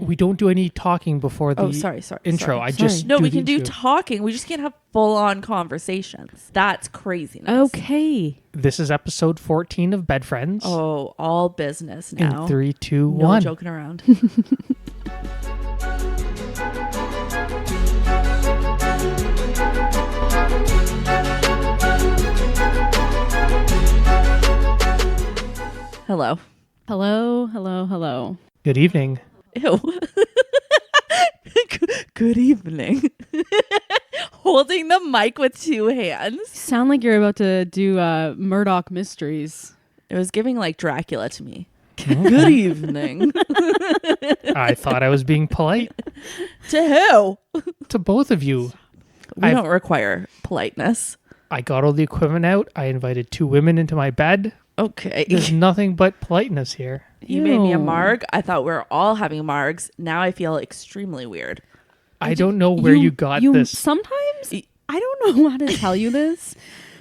We don't do any talking before the intro. No, we can do talking. We just can't have full-on conversations. That's craziness. Okay. This is episode 14 of Bed Friends. Oh, all business now. In 3, 2, 1. No joking around. Hello. Hello, hello, hello. Good evening. Ew. Good evening. Holding the mic with two hands. Sound like you're about to do Murdoch Mysteries. It was giving like Dracula to me. Good evening. I thought I was being polite. To who? To both of you. We don't require politeness. I got all the equipment out. I invited 2 women into my bed. Okay. There's nothing but politeness here. You made me a marg. I thought we were all having margs. Now I feel extremely weird. I don't know where you got this. Sometimes, I don't know how to tell you this,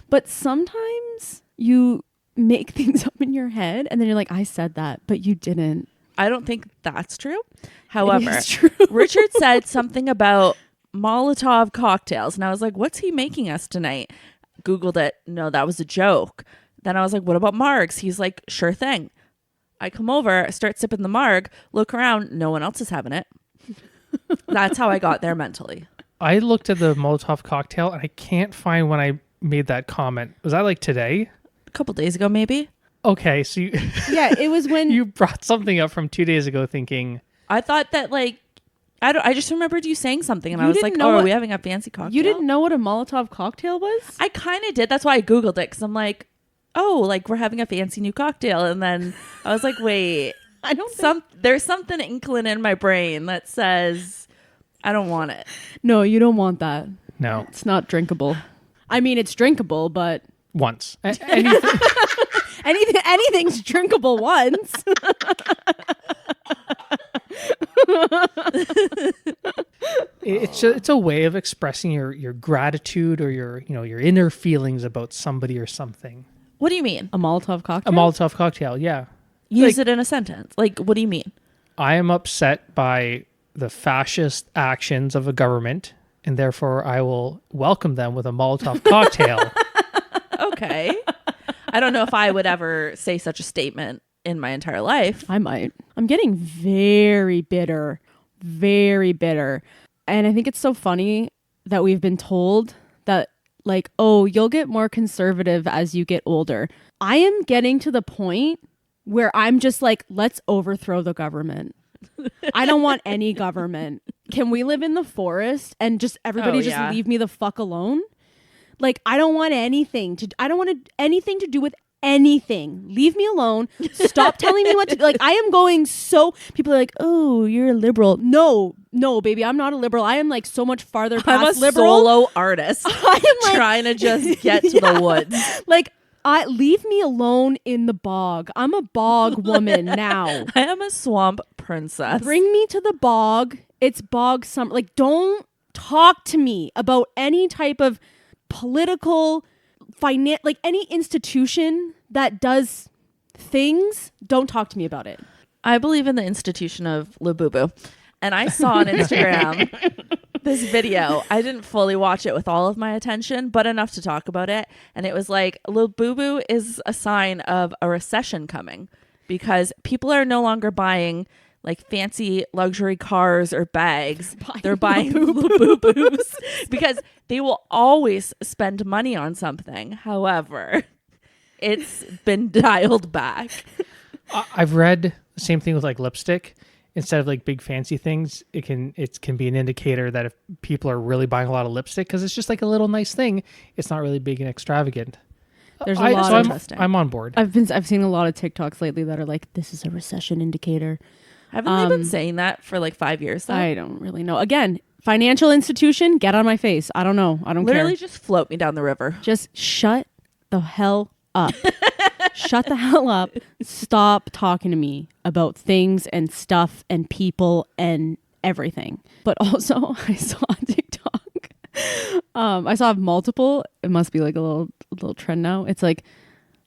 but sometimes you make things up in your head and then you're like, I said that, but you didn't. I don't think that's true. However, it is true. Richard said something about Molotov cocktails. And I was like, what's he making us tonight? Googled it. No, that was a joke. Then I was like, what about margs? He's like, sure thing. I come over, start sipping the marg, look around. No one else is having it. That's how I got there mentally. I looked at the Molotov cocktail and I can't find when I made that comment. Was that like today? A couple days ago, maybe. Okay, so you yeah, it was when you brought something up from 2 days ago thinking. I thought that like, I just remembered you saying something and I was like, are we having a fancy cocktail? You didn't know what a Molotov cocktail was? I kind of did. That's why I Googled it because I'm like, oh, like we're having a fancy new cocktail. And then I was like, wait, there's something inkling in my brain that says I don't want it. No, you don't want that. No. It's not drinkable. I mean, it's drinkable, but once. Anything's drinkable once. It's a way of expressing your gratitude or your inner feelings about somebody or something. What do you mean? A Molotov cocktail? A Molotov cocktail, yeah. Use it in a sentence. Like, what do you mean? I am upset by the fascist actions of a government, and therefore I will welcome them with a Molotov cocktail. Okay. I don't know if I would ever say such a statement in my entire life. I might. I'm getting very bitter. Very bitter. And I think it's so funny that we've been told that like, oh, you'll get more conservative as you get older. I am getting to the point where I'm just like, let's overthrow the government. I don't want any government. Can we live in the forest and just everybody leave me the fuck alone? Like, I don't want anything to do with anything. Leave me alone. Stop telling me what to do. Like, I am going so... People are like, oh, you're a liberal. No, baby, I'm not a liberal. I am like so much farther past liberal. I'm a solo artist. I am like, trying to just get to the woods. Like, leave me alone in the bog. I'm a bog woman now. I am a swamp princess. Bring me to the bog. It's bog summer. Like, don't talk to me about any type of political... like any institution that does things, don't talk to me about it. I believe in the institution of Labubu. And I saw on Instagram this video. I didn't fully watch it with all of my attention, but enough to talk about it. And it was like, Labubu is a sign of a recession coming because people are no longer buying like fancy luxury cars or bags. They're buying Labubus because they will always spend money on something. However, it's been dialed back. I've read the same thing with like lipstick. Instead of like big fancy things, it can be an indicator that if people are really buying a lot of lipstick because it's just like a little nice thing, it's not really big and extravagant. There's a lot of interesting. I'm on board. I've seen a lot of TikToks lately that are like, this is a recession indicator. Haven't they been saying that for like 5 years though? I don't really know. Again, financial institution, get on my face. I don't know. I don't care. Literally just float me down the river. Just shut the hell up. Shut the hell up. Stop talking to me about things and stuff and people and everything. But also, I saw on TikTok. I saw multiple. It must be like a little trend now. It's like,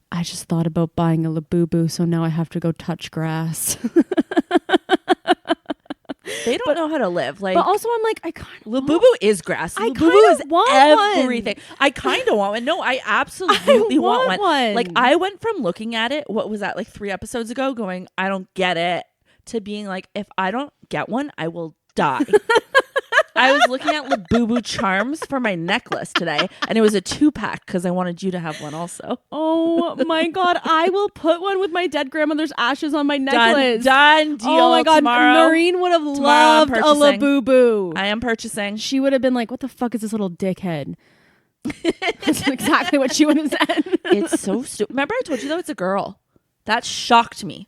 I just thought about buying a Labubu, so now I have to go touch grass. They don't know how to live. Like, But also, I'm like, I kind of Labubu is grass. I Labubu kinda is want everything. I kind of want one. No, I absolutely want one. Like, I went from looking at it, what was that, like 3 episodes ago, going, I don't get it, to being like, if I don't get one, I will die. I was looking at Labubu charms for my necklace today, and it was a 2-pack because I wanted you to have one also. Oh my God, I will put one with my dead grandmother's ashes on my necklace. Done deal. Oh my God, tomorrow. Noreen would have I'm loved a purchasing. Labubu. I am purchasing. She would have been like, what the fuck is this little dickhead? That's exactly what she would have said. It's so stupid. Remember I told you though it's a girl. That shocked me.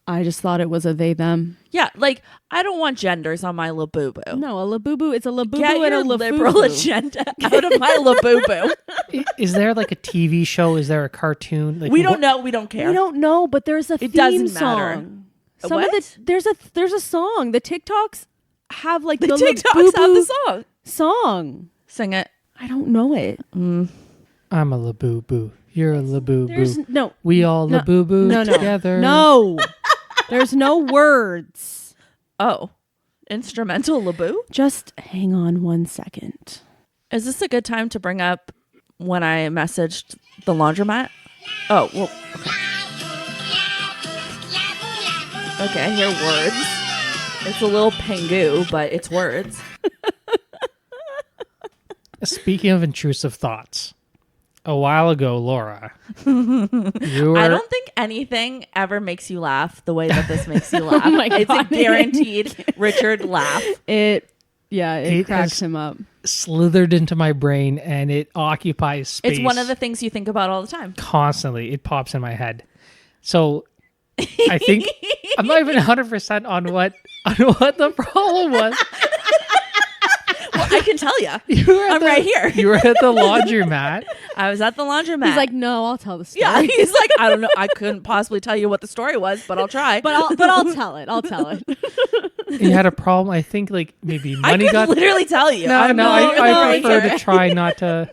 I just thought it was a they them. Yeah, like I don't want genders on my Labubu. No, a Labubu. It's a Labubu Get and your a liberal Labubu. agenda out of my Labubu. Is there like a TV show? Is there a cartoon? Like, We don't know. We don't care. We don't know, but there's a theme doesn't song. matter. Some What? of there's a song. The TikToks have like The the TikToks have the Labubu song. song. Sing it. I don't know it. I'm a Labubu. You're a There's Labubu. no. We all No. Labubu No, no. together. No. There's no words. Oh, instrumental Labu? Just hang on 1 second. Is this a good time to bring up when I messaged the laundromat? Oh, well, okay, I hear words. It's a little Pengu, but it's words. Speaking of intrusive thoughts, a while ago, Laura, you were. I don't think anything ever makes you laugh the way that this makes you laugh. my It's a God. guaranteed Richard laugh. It It cracks has- him up. slithered into my brain and it occupies space. It's one of the things you think about all the time. Constantly. It pops in my head. So I think I'm not even 100% on what the problem was. Well, I can tell you. I'm right here. You were at the laundromat. I was at the laundromat. He's like, no, I'll tell the story. yeah, he's like, I don't know. I couldn't possibly tell you what the story was, but I'll try. but I'll tell it. I'll tell it. You had a problem. I think like maybe I money could got. literally tell you. No, I prefer here. to try not to.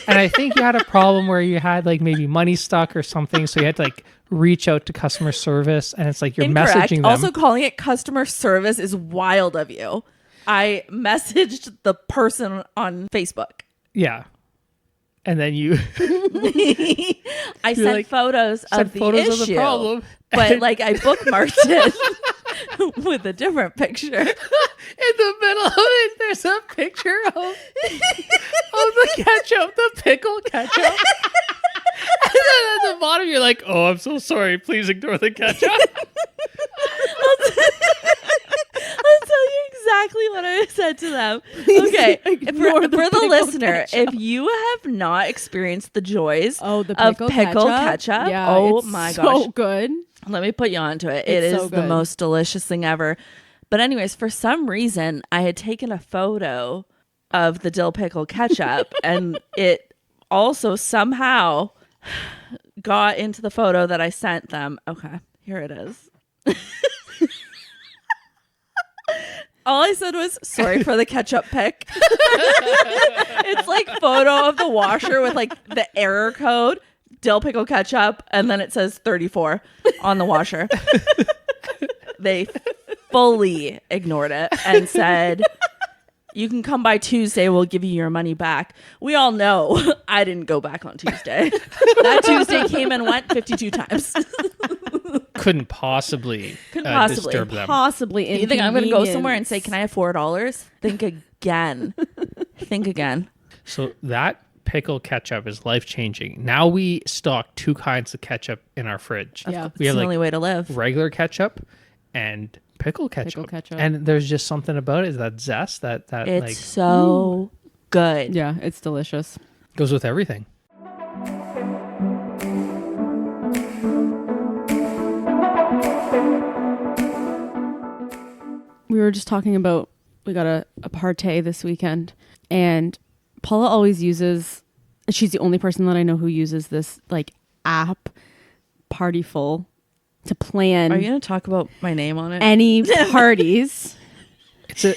And I think you had a problem where you had like maybe money stuck or something, so you had to like reach out to customer service, and it's like you're Incorrect. messaging them. Also, calling it customer service is wild of you. I messaged the person on Facebook. Yeah, and then you I sent like, photos of the issue, of the problem, but like I bookmarked it with a different picture. in the middle of it, there's a picture of the ketchup, the pickle ketchup. And then at the bottom, you're like, "Oh, I'm so sorry. Please ignore the ketchup." I'll tell you exactly what I said to them. Okay, for the pickle listener, ketchup. if you have not experienced the joys Oh, the of pickle ketchup, Yeah, oh it's my so gosh, good. let me put you onto it. It It's is so the good. most delicious thing ever. But anyways, for some reason, I had taken a photo of the dill pickle ketchup, and it also somehow got into the photo that I sent them. Okay, here it is. All I said was, sorry for the ketchup pic. It's like photo of the washer with like the error code, dill pickle ketchup, and then it says 34 on the washer. They fully ignored it and said, you can come by Tuesday, we'll give you your money back. We all know I didn't go back on Tuesday. That Tuesday came and went 52 times. Couldn't possibly, disturb them. Possibly. You think I'm going to go somewhere and inconvenience. say, can I have $4? Think again. Think again. So that pickle ketchup is life changing. Now we stock 2 kinds of ketchup in our fridge. Yeah. It's We have the like only way to live. regular ketchup and pickle ketchup. Pickle ketchup. And there's just something about it, that zest that It's like so good. Yeah, it's delicious. goes with everything. We were just talking about, we got a partay this weekend, and Paula always uses, she's the only person that I know who uses this like app, Partyful, to plan Are you going to talk about my name on it? any parties. It's a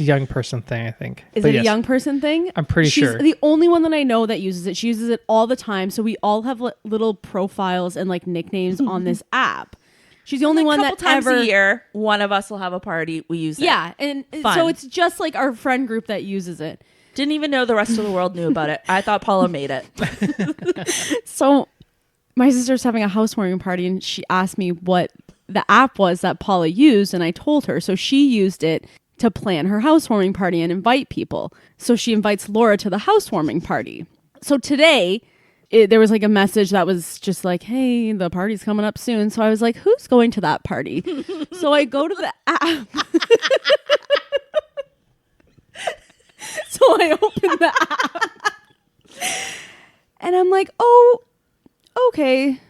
young person thing, I think. Is But it yes, a young person thing? I'm pretty She's sure. the only one that I know that uses it. She uses it all the time. So we all have little profiles and like nicknames on this app. She's the only one that times ever. a year, one of us will have a party. We use it. Yeah, and Fun. so it's just like our friend group that uses it. Didn't even know the rest of the world knew about it. I thought Paula made it. So my sister's having a housewarming party, and she asked me what the app was that Paula used, and I told her. So she used it to plan her housewarming party and invite people. So she invites Laura to the housewarming party. So today, there was like a message that was just like, hey, the party's coming up soon. So I was like, who's going to that party? So I go to the app. So I open the app. And I'm like, oh, okay.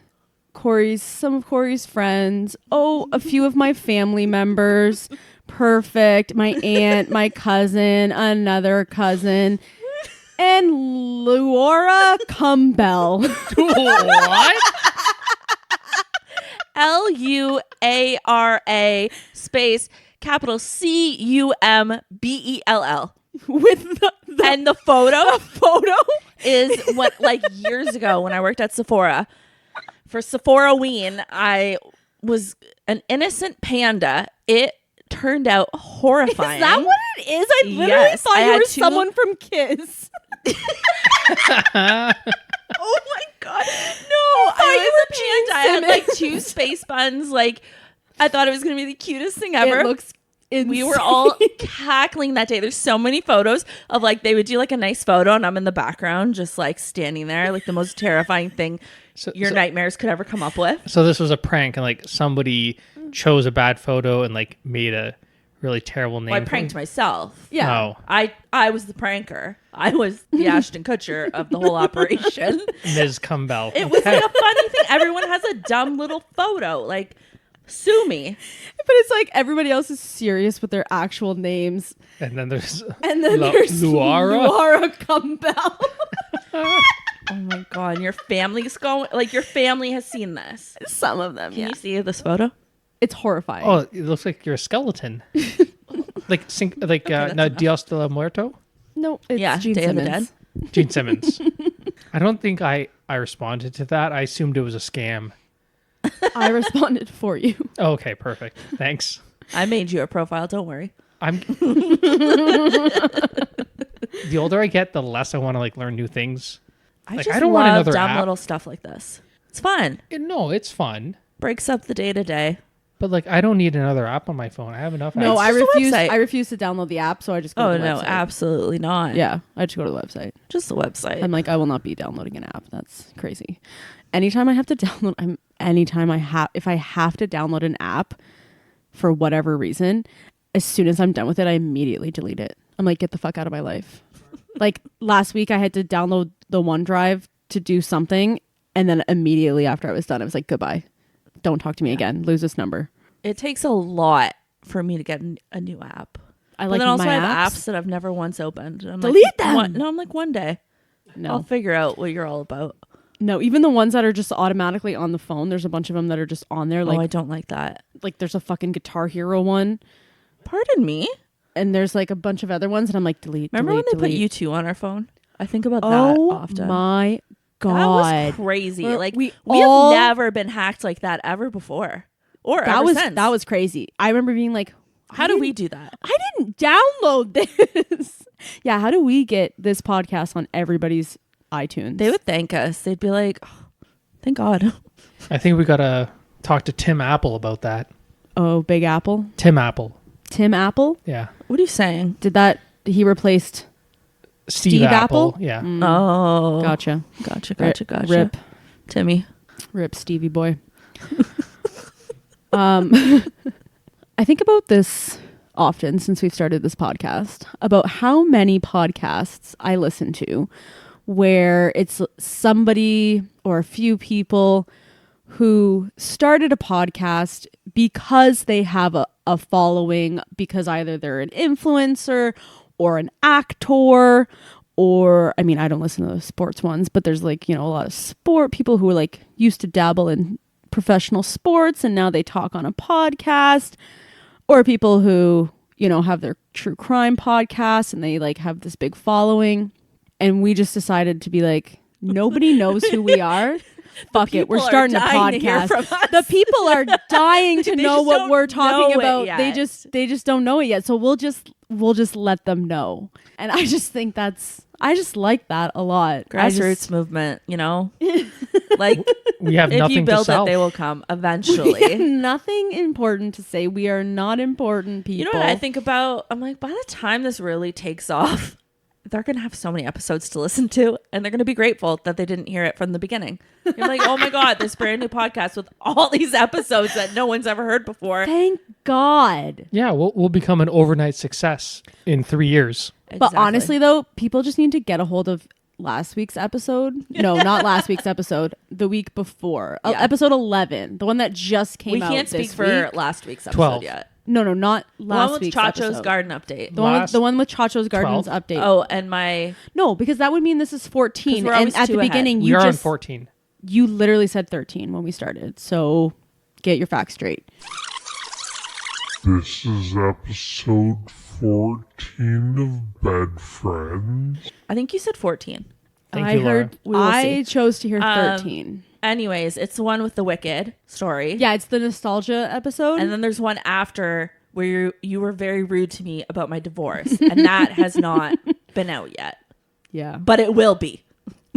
Some of Corey's friends. Oh, a few of my family members. Perfect. My aunt, my cousin, another cousin. And Laura Cumbel. What? Luara space capital Cumbell. With And the photo is what, like, years ago when I worked at Sephora. For Sephora Ween, I was an innocent panda. It turned out horrifying. Is that what it is? I literally Yes, thought I you had were two- someone from Kiss. Oh my god! No, I was a panda. I had like 2 space buns. Like, I thought it was gonna be the cutest thing ever. It looks insane. We were all cackling that day. There's so many photos of, like, they would do like a nice photo and I'm in the background just like standing there, like the most terrifying thing your nightmares could ever come up with. So this was a prank, and like somebody chose a bad photo and like made a really terrible name. Well, I pranked myself. Yeah. Oh, I was the pranker. I was the Ashton Kutcher of the whole operation. Ms. Cumbell. It was like a funny thing. Everyone has a dumb little photo. Like, sue me. But it's like everybody else is serious with their actual names. And then there's There's Laura Cumbell. Oh my god, your family's going, like, your family has seen this. Some of them, Can you see this photo? It's horrifying. Oh, it looks like you're a skeleton. No, Dios de la Muerto? No, it's Yeah, Gene Day of the Simmons. Gene Simmons. I don't think I responded to that. I assumed it was a scam. I responded for you. Oh, okay, perfect. Thanks. I made you a profile, don't worry. The older I get, the less I want to like learn new things. I Like, just I don't love want another dumb app. little stuff like this. It's fun. No, it's fun. Breaks up the day to day. But like I don't need another app on my phone. I have enough No, apps. I just a refuse. website. I refuse to download the app, so I just go Oh to the no, website. absolutely not. Yeah, I just go to the website. Just the website. I'm like, I will not be downloading an app. That's crazy. Anytime I have to download, if I have to download an app for whatever reason, as soon as I'm done with it, I immediately delete it. I'm like, get the fuck out of my life. Like last week, I had to download the OneDrive to do something, and then immediately after I was done, I was like, goodbye. Don't talk to me again. Lose this number. It takes a lot for me to get a new app. I But like then also my I have apps. apps that I've never once opened. I'm Delete like, them. No, I'm like, one day I'll No, figure out what you're all about. no. Even the ones that are just automatically on the phone. There's a bunch of them that are just on there. I Like, don't like that. like there's a fucking Guitar Hero one, Pardon me. and there's like a bunch of other ones, and I'm like, delete. Remember delete, when they delete. put U2 on our phone? I think about that Oh often. my That god, was crazy. Well, like we we all- have never been hacked like that ever before, or that ever was since. that was crazy. I remember being like, How do we do that? I didn't download this. Yeah, how do we get this podcast on everybody's iTunes? They would thank us. They'd be like, oh, "Thank God." I think we gotta talk to Tim Apple about that. Oh, Big Apple, Tim Apple. Tim Apple. Yeah. What are you saying? He replaced Steve Apple? Yeah. Oh, Gotcha. Gotcha. Rip. Timmy. Rip Stevie boy. I think about this often since we've started this podcast, about how many podcasts I listen to where it's somebody or a few people who started a podcast because they have a following, because either they're an influencer or an actor, or I mean, I don't listen to the sports ones, but there's like, a lot of sport people who are like used to dabble in professional sports and now they talk on a podcast, or people who, have their true crime podcast and they like have this big following. And we just decided to be like, nobody knows who we are. fuck it. We're people are starting a dying to hear podcast. from us. The people are dying to They know just what don't we're talking know it about. yet. They just don't know it yet. So we'll just let them know. And I just think I just like that a lot. Grassroots movement, you know? Like, We have if nothing you build to sell. it, they will come We have eventually. nothing important to say. We are not important people. You know what I think about? I'm like, by the time this really takes off, they're going to have so many episodes to listen to, and they're going to be grateful that they didn't hear it from the beginning. You're like, oh my God, this brand new podcast with all these episodes that no one's ever heard before. Thank God. Yeah, we'll become an overnight success in 3 years. But Exactly. honestly, though, people just need to get a hold of last week's episode. No, not last week's episode. The week before. Yeah. Episode 11. The one that just came we out can't speak this for week. last week's episode 12. yet. No, not The last one with week's Chacho's episode. garden update. The one with Chacho's Gardens 12? update. Oh, and my No, because that would mean this is 14. 'Cause we're And always at the 2 ahead. beginning, We you are on just 14. you literally said 13 when we started. So get your facts straight. This is episode 14 of Bed Friends. I think you said 14. Thank I you, Laura. heard. We will I see. chose to hear Um, 13. Anyways, it's the one with the Wicked story. Yeah, it's the nostalgia episode. And then there's one after where you were very rude to me about my divorce. And that has not been out yet. yeah, But it will be.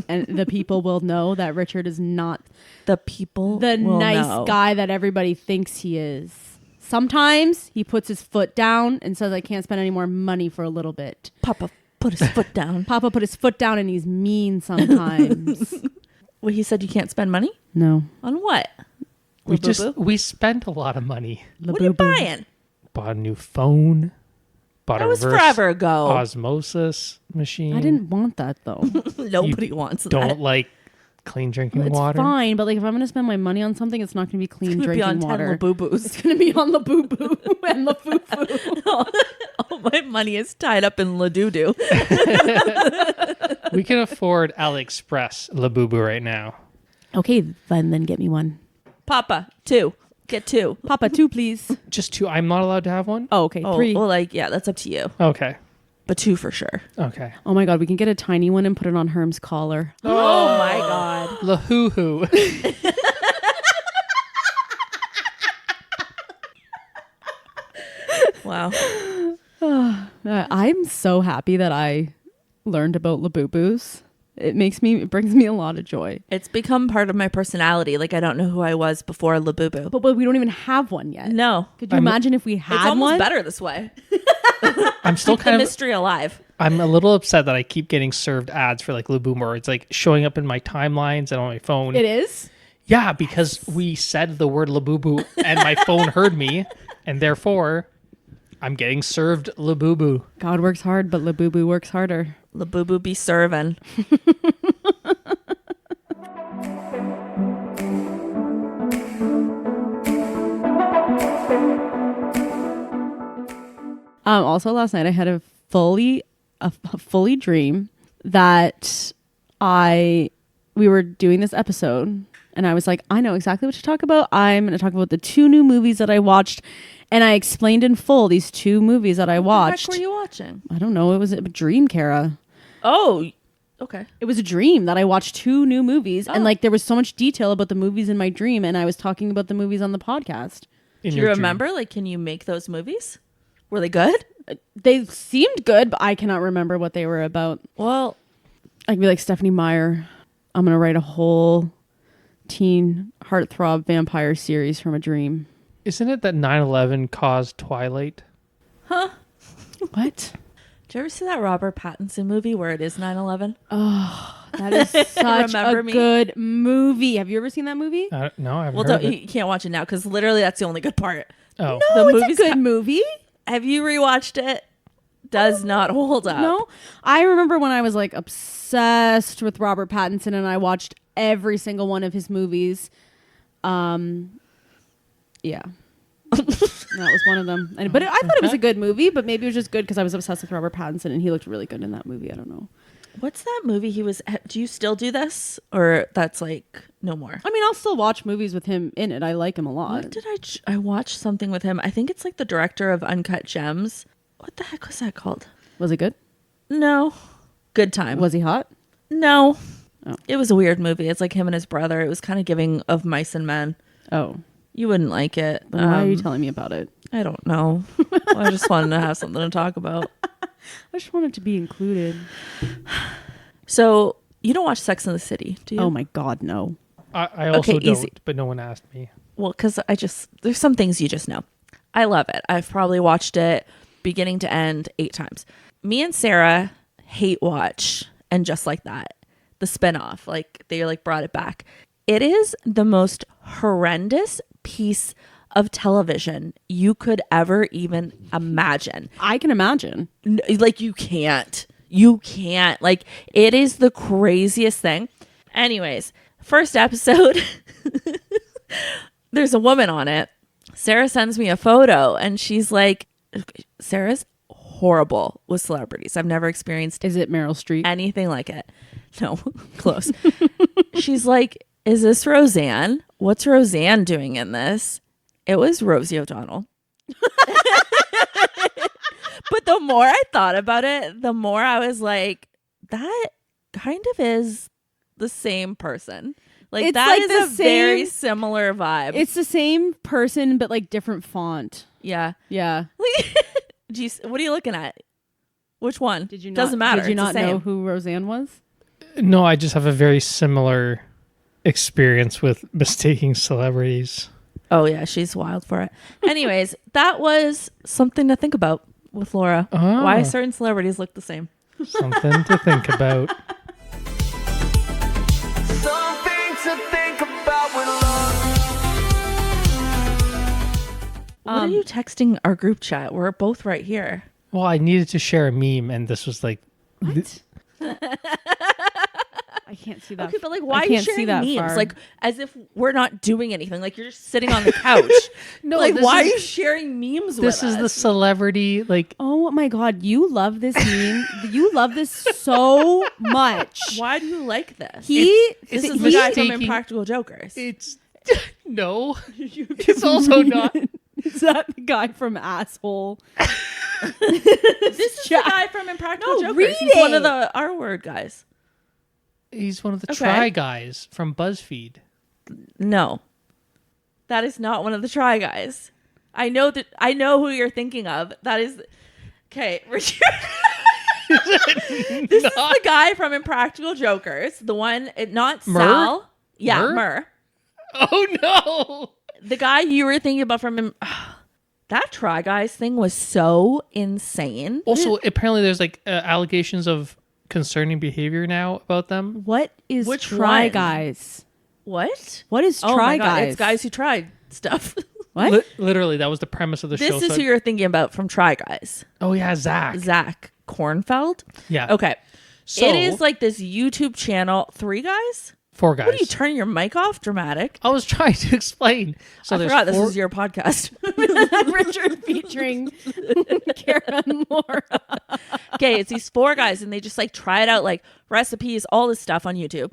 and the people will know that Richard is not The people the will nice know. guy that everybody thinks he is. Sometimes he puts his foot down and says, "I can't spend any more money for a little bit." Papa put his foot down. Papa put his foot down and he's mean sometimes. Well, he said you can't spend money? No. On what? Labubu? We spent a lot of money. What are you Labubu. buying? Bought a new phone. Bought That a was reverse forever ago. osmosis machine. I didn't want that though. Nobody wants that. Don't like clean drinking It's water. fine, but like if I'm gonna spend my money on something, it's not gonna be clean It's gonna be drinking on water. 10 Labubus. It's gonna be on the boo boo and the foo foo. All my money is tied up in Ladudu. We can afford AliExpress Labubu right now. Okay, then get me one. Papa, 2. Get 2. Papa, 2, please. Just 2. I'm not allowed to have one? Oh, okay, Oh, 3. well, like, yeah, that's up to you. Okay. But 2 for sure. Okay. Oh my god, we can get a tiny one and put it on Herm's collar. Oh my God. Lahoo-hoo. Wow. I'm so happy that I learned about Labubus. It brings me a lot of joy. It's become part of my personality. Like, I don't know who I was before Labubu. But we don't even have one yet. No. Could you imagine if we had It's almost one? better this way. I'm still The kind of mystery alive. I'm a little upset that I keep getting served ads for like Labubu, or it's like showing up in my timelines and on my phone. It is? Yeah, because we said the word Labubu and my phone heard me, and therefore I'm getting served Labubu. God works hard, but Labubu works harder. Labubu be serving. Also last night I had a fully dream that we were doing this episode and I was like, I know exactly what to talk about. I'm going to talk about the 2 new movies that I watched, and I explained in full these 2 movies that I watched. What were you watching? I don't know. It was a dream, Kara. Oh, okay. It was a dream that I watched 2 new movies, and Oh. like there was so much detail about the movies in my dream, and I was talking about the movies on the podcast. In Do your you dream. remember? Like, can you make those movies? Were they good? They seemed good, but I cannot remember what they were about. Well, I could be like Stephanie Meyer. I'm gonna write a whole teen heartthrob vampire series from a dream. Isn't it that 9/11 caused Twilight? What? did you ever see that Robert Pattinson movie where it is 9/11? That is such Remember a Me? good movie. Have you ever seen that movie? No, I haven't Well, heard don't, of it. you can't watch it now because literally that's the only good part. Oh, No, the it's movie's a good ca- movie. Have you rewatched it? Does not hold up. No, I remember when I was like obsessed with Robert Pattinson, and I watched every single one of his movies. Yeah. That was one of them. But I thought it was a good movie, but maybe it was just good because I was obsessed with Robert Pattinson and he looked really good in that movie. I don't know. What's that movie he was? Do you still do this, or that's like no more? I mean, I'll still watch movies with him in it. I like him a lot. What did I watched something with him? I think it's like the director of Uncut Gems. What the heck was that called? Was it good? No. Good Time. Was he hot? No. It was a weird movie. It's like him and his brother. It was kind of giving of Mice and Men. Oh, You wouldn't like it. then why are you telling me about it? I don't know. I just wanted to have something to talk about. I just want it to be included. So you don't watch Sex and the City, do you? Oh my God, no. I also Okay, don't, easy. but no one asked me. Well, because there's some things you just know. I love it. I've probably watched it beginning to end 8 times. Me and Sarah hate watch and Just Like That, the spinoff. Like they like brought it back. It is the most horrendous piece of television you could ever even imagine. I can imagine. Like you can't. Like it is the craziest thing. Anyways, first episode, there's a woman on it. Sarah sends me a photo and she's like, Sarah's horrible with celebrities. I've never experienced Is it Meryl Streep? anything like it. No, close. She's like, is this Roseanne? What's Roseanne doing in this? It was Rosie O'Donnell. But the more I thought about it, the more I was like, that kind of is the same person. Like It's that like is the a very same- similar vibe. It's the same person, but like different font. Yeah. Yeah. What are you looking at? Which one? Did you not, Doesn't matter. Did you It's the not know same. who Roseanne was? No, I just have a very similar experience with mistaking celebrities. Oh yeah, she's wild for it. Anyways, that was something to think about with Laura. Ah. Why certain celebrities look the same. Something to think about. Something to think about with love. What are you texting our group chat? We're both right here. Well, I needed to share a meme, and this was like, What? I can't see that. Okay, but like, why I are you can't see sharing that memes? far. Like, as if we're not doing anything. Like, you're just sitting on the couch. no, like, this why is, are you sharing memes with This is us? the celebrity, like, Oh my God, you love this meme. You love this so much. Why do you like this? He This th- is the guy from mistaking- Impractical Jokers. it's, no, it's also not. Is that the guy from Asshole? This is the guy from Impractical No, Jokers. read He's one it. of the R-word guys. He's one of the Okay. Try Guys from BuzzFeed. No, that is not one of the Try Guys. I know who you're thinking of. That is okay. Richard. This is the guy from Impractical Jokers. The one, not Murr? Sal. Yeah, Murr? Murr. Oh, no. The guy you were thinking about from him. That Try Guys thing was so insane. Also, apparently there's like allegations of concerning behavior now about them. What is Which Try one? Guys? What? What is Oh Try my God, Guys? it's guys who tried stuff. What? Literally, that was the premise of the show. This is so who you're thinking about from Try Guys. oh, yeah, Zach. Zach Kornfeld. Yeah. Okay. So, It is like this YouTube channel. 3 guys? 4 guys. What are you turning your mic off? Dramatic. I was trying to explain. So I there's forgot this 4 is your podcast. Richard featuring Kara and Laura. Okay, it's these 4 guys and they just like try it out, like recipes, all this stuff on YouTube.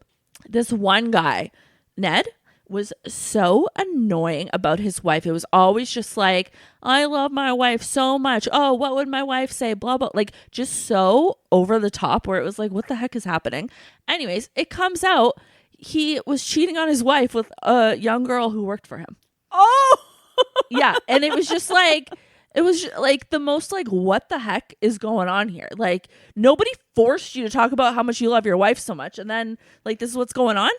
This one guy, Ned, was so annoying about his wife. It was always just like, I love my wife so much. Oh, what would my wife say? Blah, blah. Like just so over the top where it was like, what the heck is happening? Anyways, it comes out he was cheating on his wife with a young girl who worked for him. Oh, Yeah. And it was just like, the most like, what the heck is going on here? Like nobody forced you to talk about how much you love your wife so much. And then like, this is what's going on.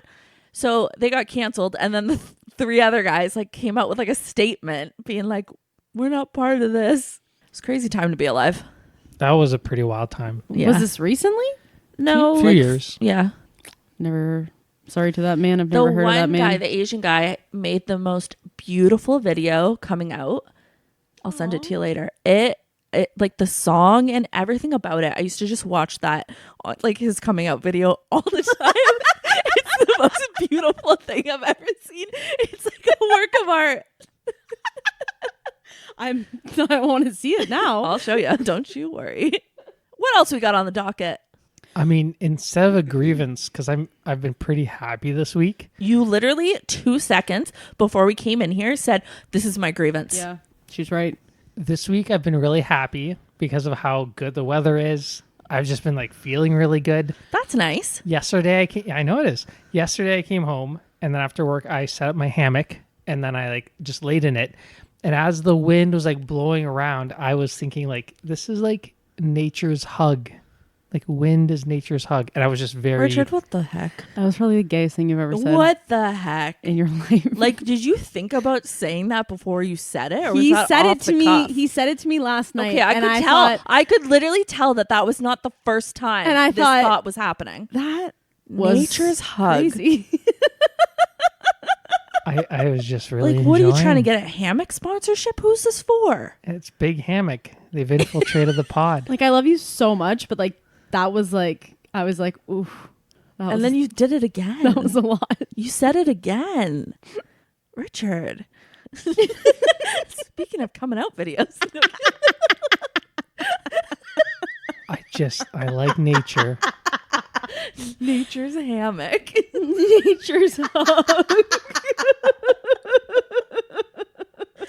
So they got canceled. And then the 3 other guys like came out with like a statement being like, we're not part of this. It's a crazy time to be alive. That was a pretty wild time. Yeah. was this recently? no Few like, years. Yeah. Never. Sorry to that man. I've The never heard of that one man. guy, the Asian guy, made the most beautiful video coming out. I'll send it to you later. It like the song and everything about it. I used to just watch that, like his coming out video all the time. It's the most beautiful thing I've ever seen. It's like a work of art. I want to see it now. I'll show you. Don't you worry. What else we got on the docket? I mean, instead of a grievance, because I've been pretty happy this week. You literally 2 seconds before we came in here said, "This is my grievance." Yeah, she's right. This week I've been really happy because of how good the weather is. I've just been like feeling really good. That's nice. Yesterday, I know it is. Yesterday, I came home, and then after work, I set up my hammock, and then I like just laid in it. And as the wind was like blowing around, I was thinking like, this is like nature's hug. Like wind is nature's hug. And I was just very... Richard, what the heck? That was probably the gayest thing you've ever said. What the heck? In your life? Like, did you think about saying that before you said it? Or was He that said off it to the me. cuff? He said it to me last night. Okay, I and could tell. thought, I could literally tell that was not the first time And I this thought- thought was happening. that was Nature's hug. crazy. I was just really Like, what are you enjoying trying to it. get a hammock sponsorship? Who's this for? It's Big Hammock. They've infiltrated the pod. Like, I love you so much, but like, that was like, I was like, oof. And then you did it again. that was a lot. You said it again. Richard. Speaking of coming out videos. I like nature. Nature's hammock. Nature's hug.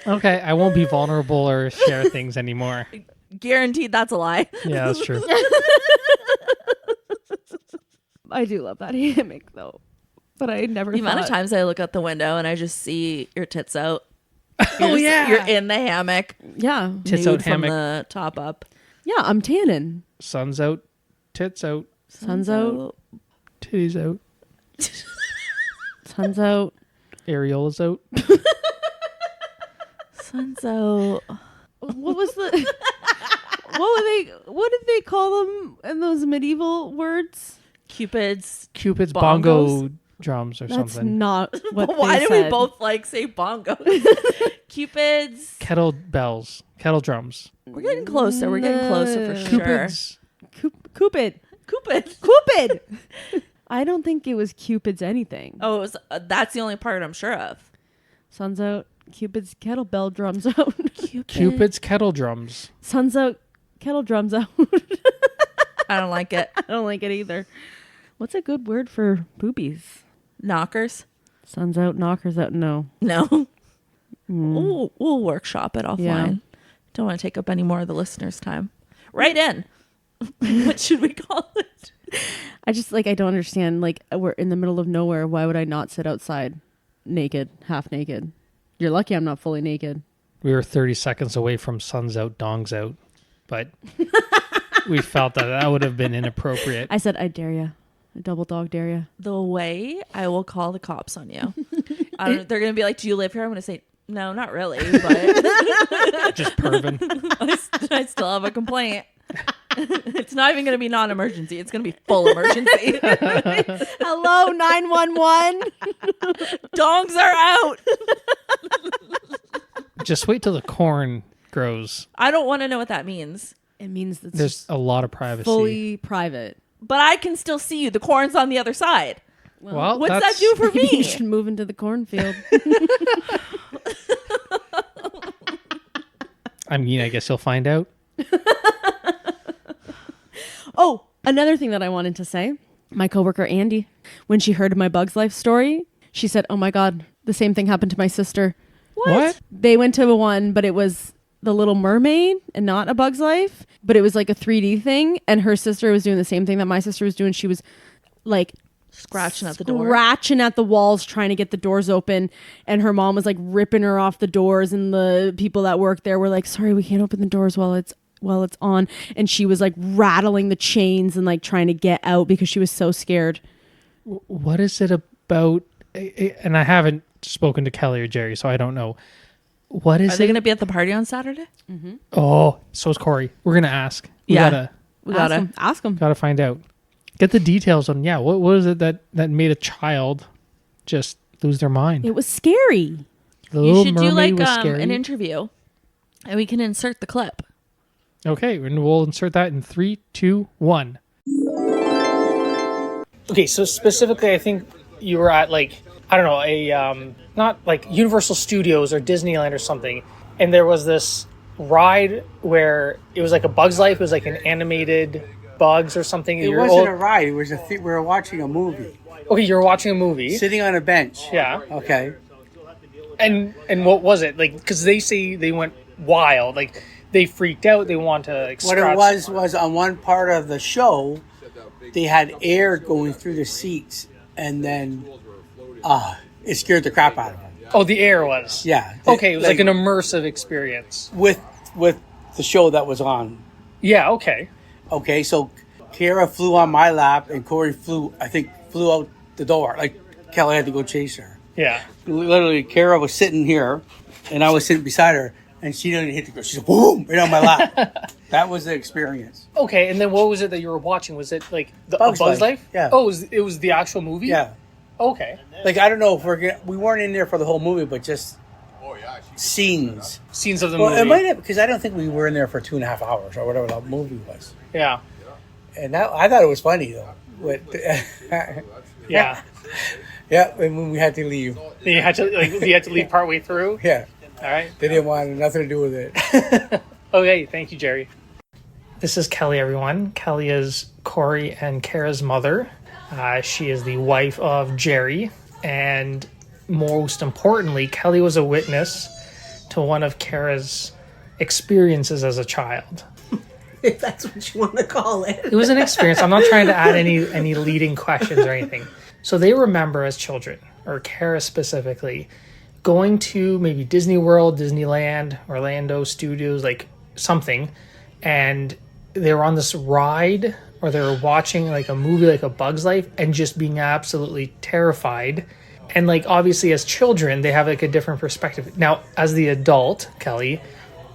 Okay, I won't be vulnerable or share things anymore. Guaranteed that's a lie. Yeah, that's true. I do love that hammock though, but I never. The amount of thought- times I look out the window and I just see your tits out. Oh, yeah. You're in the hammock. Yeah, Tits nude out from hammock. the top up. yeah. I'm tanning. Sun's out, tits out, Sun's out. titties out, Sun's out. areolas out. Sun's out. What was the? What did they call them in those medieval words? Cupid's. Cupid's Bongos? bongo drums or That's something. not what. Why they do we said. both like say bongo? Cupid's. Kettle bells, kettle drums. We're getting closer. We're getting closer for sure. Cupid's. Cupid. Cupid. Cupid. I don't think it was Cupid's anything. Oh, it was, that's the only part I'm sure of. Sun's out. Cupid's kettlebell drums out. Cupid's kettle drums. Sun's out. Kettle drums out. I don't like it. I don't like it either. What's a good word for boobies? Knockers. Sun's out. Knockers out. No. No. We'll workshop it offline. Yeah. Don't want to take up any more of the listeners' time. Right in. What should we call it? I just I don't understand. Like, we're in the middle of nowhere. Why would I not sit outside naked, half naked? You're lucky I'm not fully naked. We were 30 seconds away from sun's out, dongs out, but we felt that would have been inappropriate. I said, I dare you. I double dog dare you. The way I will call the cops on you. I don't, they're going to be like, do you live here? I'm going to say, no, not really, but Just pervin. I still have a complaint. It's not even going to be non-emergency. It's going to be full emergency. Hello, 911. Dongs are out. Just wait till the corn grows. I don't want to know what that means. It means it's There's a lot of privacy. fully private. But I can still see you. The corn's on the other side. Well, What's that that's- do for Maybe me? you should move into the cornfield. I mean, I guess you'll find out. Oh, another thing that I wanted to say. My coworker Andy, when she heard my Bugs Life story, she said, "Oh my God, the same thing happened to my sister." What? They went to one, but it was The Little Mermaid and not A Bug's Life, but it was like a 3D thing. And her sister was doing the same thing that my sister was doing. She was like Scratching at the door. scratching at the walls, trying to get the doors open. And her mom was like ripping her off the doors. And the people that worked there were like, "Sorry, we can't open the doors while it's on." And she was like rattling the chains and like trying to get out because she was so scared. What is it about? And I haven't spoken to Kelly or Jerry, so I don't know. What is Are they it? going to be at the party on Saturday? Oh, so is Corey. We're gonna ask. Yeah. We We gotta. ask them. Gotta find out. Get the details on. Yeah, what is it that made a child just lose their mind? It was scary. The You Little should do Mermaid like was scary. an interview, and we can insert the clip. Okay, and we'll insert that in 3, 2, 1. Okay, so specifically, I think you were at I don't know, a not like Universal Studios or Disneyland or something, and there was this ride where it was like a Bug's Life. It was like an animated Bugs or something. It wasn't a ride. It was we were watching a movie, Okay, you were watching a movie. sitting on a bench. Yeah. Okay. And what was it like? Because they say they went wild. Like they freaked out. They want to like, What it was on one part of the show, they had air going through the seats, and then it scared the crap out of them. Oh, the air was. Yeah. Okay, it was like an immersive experience. With the show that was on. Yeah, okay. Okay, so Kara flew on my lap, and Corey flew out the door. Like, Kelly had to go chase her. Yeah. Literally, Kara was sitting here, and I was sitting beside her, and she didn't hit the ground. She said, boom, right on my lap. That was the experience. Okay, and then what was it that you were watching? Was it like Bugs Life? Yeah. Oh, it was the actual movie? Yeah. Okay. Like, I don't know if we weren't in there for the whole movie, but just scenes. Scenes of the Well, movie. it might have, because I don't think we were in there for 2.5 hours or whatever the movie was. Yeah. And that, I thought it was funny, though. Yeah. Yeah, and when we had to leave. You had to leave partway through? Yeah. All right. They didn't want nothing to do with it. Okay, thank you, Jerry. This is Kelly, everyone. Kelly is Corey and Kara's mother. She is the wife of Jerry. And most importantly, Kelly was a witness to one of Kara's experiences as a child. If that's what you want to call it. It was an experience. I'm not trying to add any leading questions or anything. So they remember as children, or Kara specifically, going to maybe Disney World, Disneyland, Orlando Studios, like something, and they were on this ride, or they were watching like a movie like A Bug's Life, and just being absolutely terrified. And like obviously as children, they have like a different perspective. Now, as the adult, Kelly,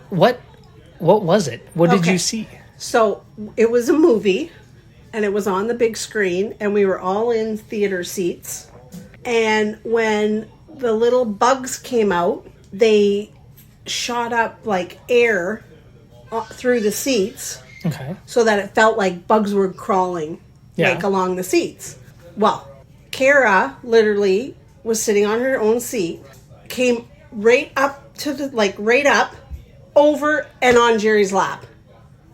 what was it? What did you see? So it was a movie, and it was on the big screen, and we were all in theater seats. And when the little bugs came out, they shot up like air through the seats. Okay. So that it felt like bugs were crawling like along the seats. Well, Kara literally was sitting on her own seat, came right up to the right up over and on Jerry's lap,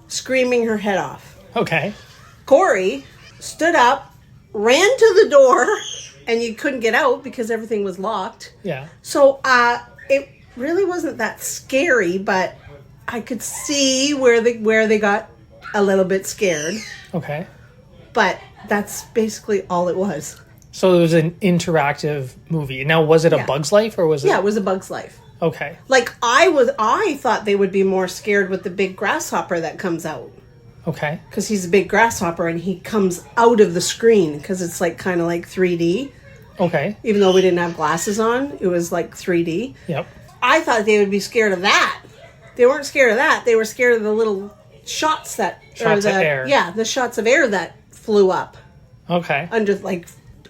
screaming her head off. Okay. Corey stood up, ran to the door, and you couldn't get out because everything was locked. Yeah. So it really wasn't that scary, but I could see where they got a little bit scared. Okay. But that's basically all it was. So it was an interactive movie. Now, was it a Bug's Life or was it? Yeah, it was A Bug's Life. Okay. Like I thought they would be more scared with the big grasshopper that comes out. Okay. Because he's a big grasshopper and he comes out of the screen because it's like kind of like 3D. Okay. Even though we didn't have glasses on, it was like 3D. Yep. I thought they would be scared of that. They weren't scared of that. They were scared of the little shots of air. Yeah, the shots of air that flew up. Okay. Under like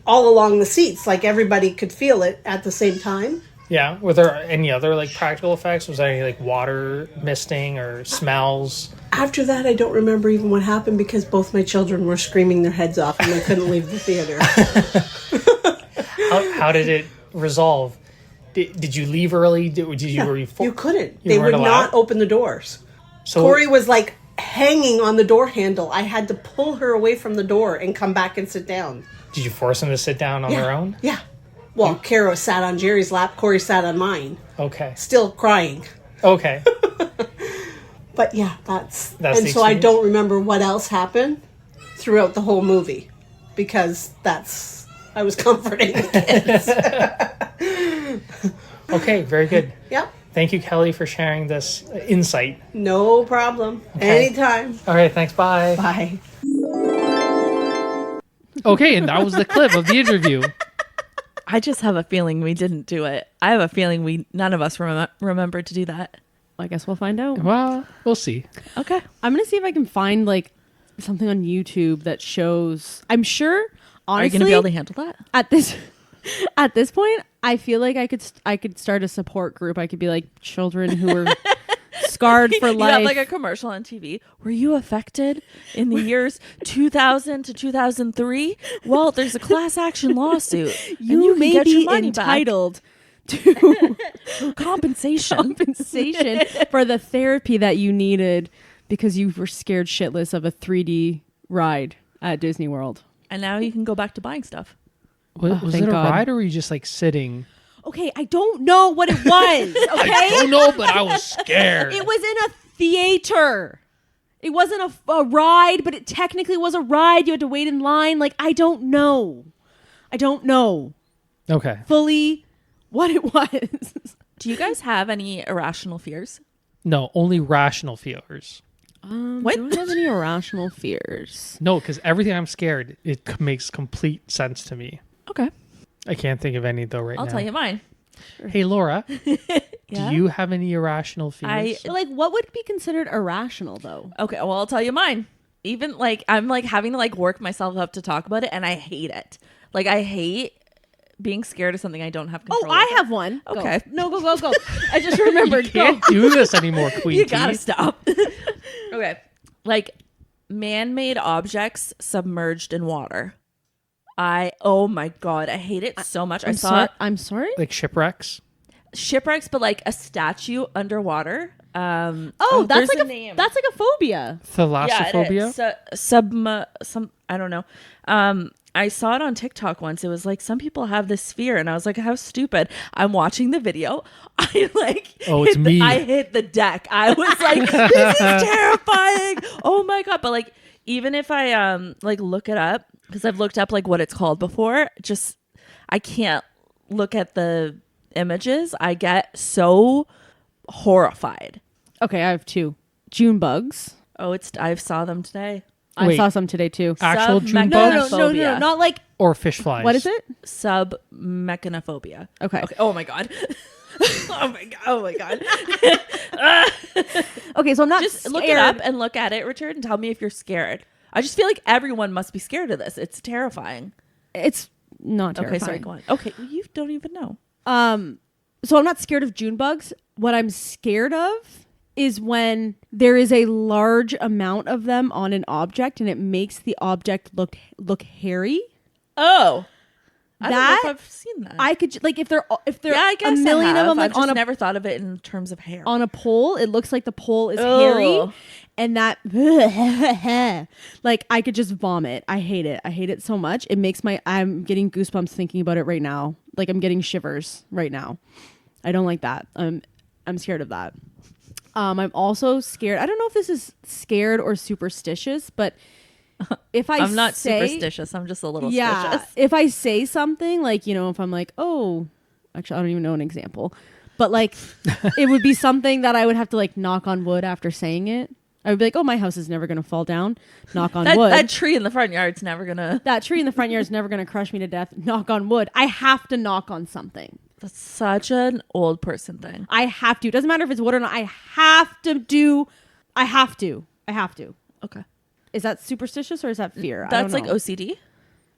all along the seats, like everybody could feel it at the same time. Yeah. Were there any other like practical effects? Was there any like water misting or smells? After that, I don't remember even what happened because both my children were screaming their heads off and they couldn't leave the theater. How did it resolve? Did you leave early? You couldn't. They would not open the doors. So Corey was like hanging on the door handle. I had to pull her away from the door and come back and sit down. Did you force them to sit down on their own? Yeah. Well, Kara sat on Jerry's lap. Corey sat on mine. Okay. Still crying. Okay. But yeah, that's and so I don't remember what else happened throughout the whole movie because I was comforting the kids. Okay, very good. Yep. Thank you, Kelly, for sharing this insight. No problem. Okay. Anytime. All right, thanks. Bye. Bye. Okay, and that was the clip of the interview. I just have a feeling we didn't do it. I have a feeling none of us remembered to do that. I guess we'll find out. Well, we'll see. Okay. I'm going to see if I can find like something on YouTube that shows. I'm sure, honestly. Are you going to be able to handle that? At this point, I feel like I could start a support group. I could be like children who are scarred for life. You have like a commercial on TV. Were you affected in the years 2000 to 2003? Well, there's a class action lawsuit. You may get your be money entitled to compensation for the therapy that you needed because you were scared shitless of a 3D ride at Disney World. And now you can go back to buying stuff. Was it a ride or were you just like sitting? Okay, I don't know what it was. Okay, I don't know, but I was scared. It was in a theater. It wasn't a ride, but it technically was a ride. You had to wait in line. Like, I don't know Okay. fully what it was. Do you guys have any irrational fears? No, only rational fears. What? I don't have any irrational fears. No, because everything I'm scared, it makes complete sense to me. Okay. I can't think of any though right now. I'll tell you mine. Hey, Laura, Yeah? do you have any irrational fears? But, like, what would be considered irrational, though? Okay, well, I'll tell you mine. Even like I'm like having to like work myself up to talk about it, and I hate it. Like I hate being scared of something I don't have control Oh, I over. have one. Go. Okay. No, go. I just remembered. Can't do this anymore, Queen. You gotta stop. Okay. Like man-made objects submerged in water. Oh my God, I hate it so much. I saw it. I'm sorry? Like shipwrecks. Shipwrecks, but like a statue underwater. Oh, that's there's like a name. That's like a phobia. Thalassophobia. Some I don't know. I saw it on TikTok once. It was like some people have this fear, and I was like, how stupid. I'm watching the video. I like it's me. I hit the deck. I was like, this is terrifying. Oh my God. But like even if I like look it up, because I've looked up like what it's called before, just I can't look at the images. I get so horrified. Okay, I have two. June bugs. Oh, I saw them today. I Wait. saw some today too. Actual June No, bugs Submechanophobia. not like, or fish flies? what is it? Submechanophobia. Okay. Oh my God. Oh my God. Okay, so I'm not Just scared. look it up and look at it, Richard, and tell me if you're scared. I just feel like everyone must be scared of this. It's terrifying. It's not terrifying. Okay, sorry, go on. Okay, well, you don't even know. So I'm not scared of June bugs. What I'm scared of is when there is a large amount of them on an object and it makes the object look hairy. Oh. I don't know That- if I've seen that. I could like if there yeah, I guess a million I have. of them like I've just on a never thought of it in terms of hair. on a pole, it looks like the pole is hairy, Ugh. and that like I could just vomit. I hate it so much. It makes I'm getting goosebumps thinking about it right now. Like I'm getting shivers right now. I don't like that. I'm scared of that. I'm also scared. I don't know if this is scared or superstitious, but if I'm not superstitious. I'm just a little stitious. if I say something like, if I'm like, oh, actually, I don't even know an example, but like, it would be something that I would have to like knock on wood after saying it. I would be like, oh, my house is never going to fall down. Knock on wood. That tree in the front yard's never gonna. That tree in the front yard is never going to crush me to death. Knock on wood. I have to knock on something. That's such an old person thing. I have to. It doesn't matter if it's wood or not. I have to. Okay, Is that superstitious or is that fear? that's I like don't know. OCD.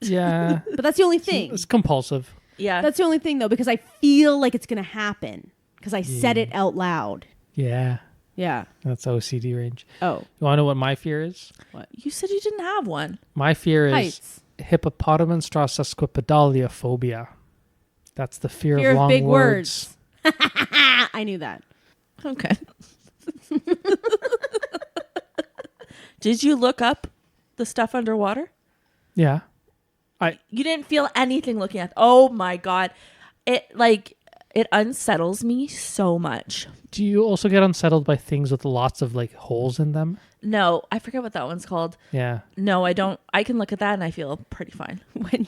Yeah, But that's the only thing. it's compulsive. Yeah, That's the only thing though, because I feel like it's going to happen because I said it out loud. Yeah, Yeah. that's OCD range. Oh. You want to know what my fear is? you said you didn't have one. My fear is Heights. hippopotamonsesquipedalia phobia. That's the fear Fear of of long big words. I knew that. Okay. Did you look up the stuff underwater? Yeah. You didn't feel anything looking at. Oh my God. It unsettles me so much. Do you also get unsettled by things with lots of like holes in them? No, I forget what that one's called. Yeah. No, I don't. I can look at that and I feel pretty fine. When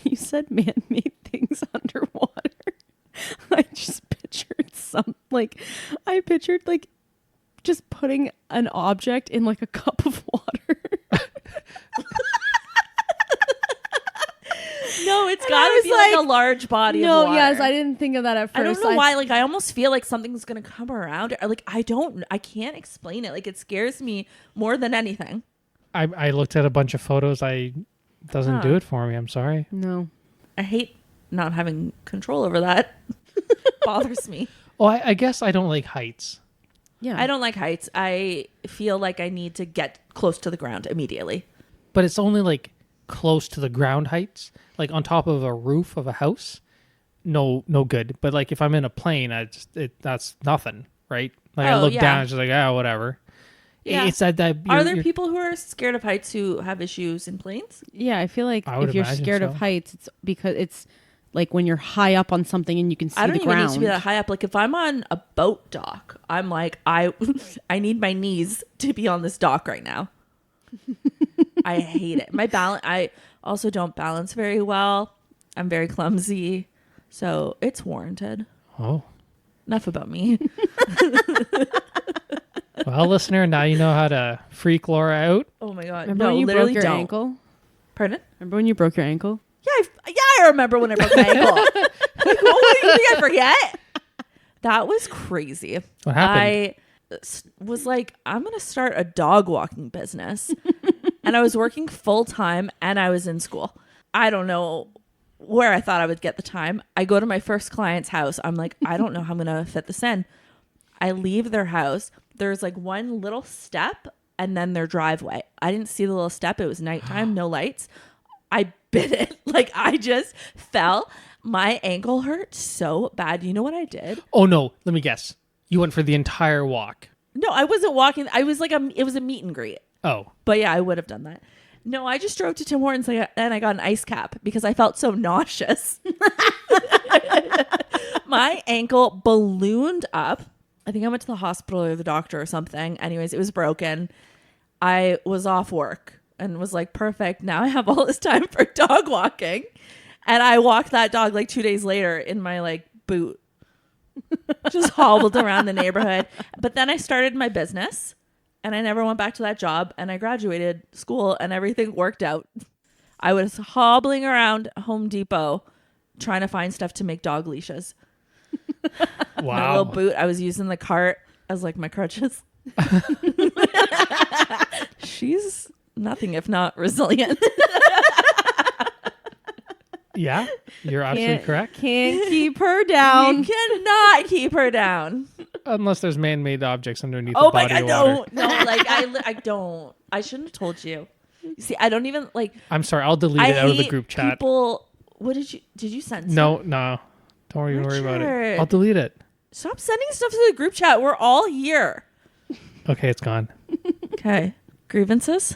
you said man-made things underwater, I just pictured just putting an object in like a cup of water. No, it's I got to was be like a like, large body of No, water. yes, I didn't think of that at first. I don't know why. Like, I almost feel like something's going to come around it. Or, like, I can't explain it. Like, it scares me more than anything. I looked at a bunch of photos. Doesn't do it for me. I'm sorry. No. I hate not having control over that. Bothers me. Oh, I guess I don't like heights. Yeah. I don't like heights. I feel like I need to get close to the ground immediately. But it's only like close to the ground heights, like on top of a roof of a house. No good. But like if I'm in a plane, that's nothing, right? Like I look down, it's just like, whatever. Yeah. It's that Are there people who are scared of heights who have issues in planes? Yeah, I feel like I would if you're imagine scared so. of heights, it's because it's like when you're high up on something and you can see I don't the even ground. need to be that high up. Like if I'm on a boat dock, I'm like, I need my knees to be on this dock right now. I hate it. I also don't balance very well. I'm very clumsy. So it's warranted. Oh. Enough about me. Well, listener, now you know how to freak Laura out. Oh my God. Remember No, when you literally broke your don't. ankle? Pardon? Remember when you broke your ankle? Yeah, I remember when I broke my ankle. Like, what do you think I forget? That was crazy. What happened? I was like, I'm going to start a dog walking business. And I was working full time and I was in school. I don't know where I thought I would get the time. I go to my first client's house. I'm like, I don't know how I'm going to fit this in. I leave their house. There's like one little step and then their driveway. I didn't see the little step. It was nighttime, no lights. I bit it. Like I just fell. My ankle hurt so bad. You know what I did? Oh, no. Let me guess. You went for the entire walk. No, I wasn't walking. I was like, it was a meet and greet. Oh. But yeah, I would have done that. No, I just drove to Tim Hortons and I got an ice cap because I felt so nauseous. My ankle ballooned up. I think I went to the hospital or the doctor or something. Anyways, it was broken. I was off work and was like, perfect. Now I have all this time for dog walking. And I walked that dog like 2 days later in my like boot. Just hobbled around the neighborhood. But then I started my business and I never went back to that job. And I graduated school and everything worked out. I was hobbling around Home Depot trying to find stuff to make dog leashes. My Wow. little boot. I was using the cart as like my crutches. She's nothing if not resilient. Yeah, you're absolutely correct. Can't keep her down. You cannot keep her down. Unless there's man-made objects underneath Oh the my body God, of no, water. no, like I don't. I shouldn't have told you. See, I don't even like. I'm sorry. I'll delete I it out of the hate group chat. People, what did you send? No. Don't even worry about it. Richard. I'll delete it. Stop sending stuff to the group chat. We're all here. Okay, it's gone. Okay, grievances.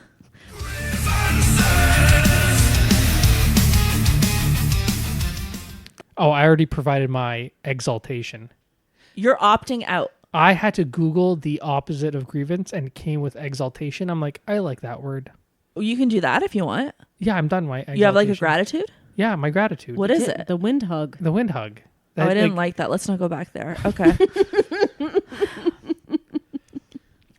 Oh, I already provided my exaltation. You're opting out. I had to Google the opposite of grievance and it came with exaltation. I'm like, I like that word. You can do that if you want. Yeah, I'm done. My exaltation. You have like a gratitude. Yeah, my gratitude. What is it? The wind hug. The wind hug. Oh, I didn't like that. Let's not go back there. Okay.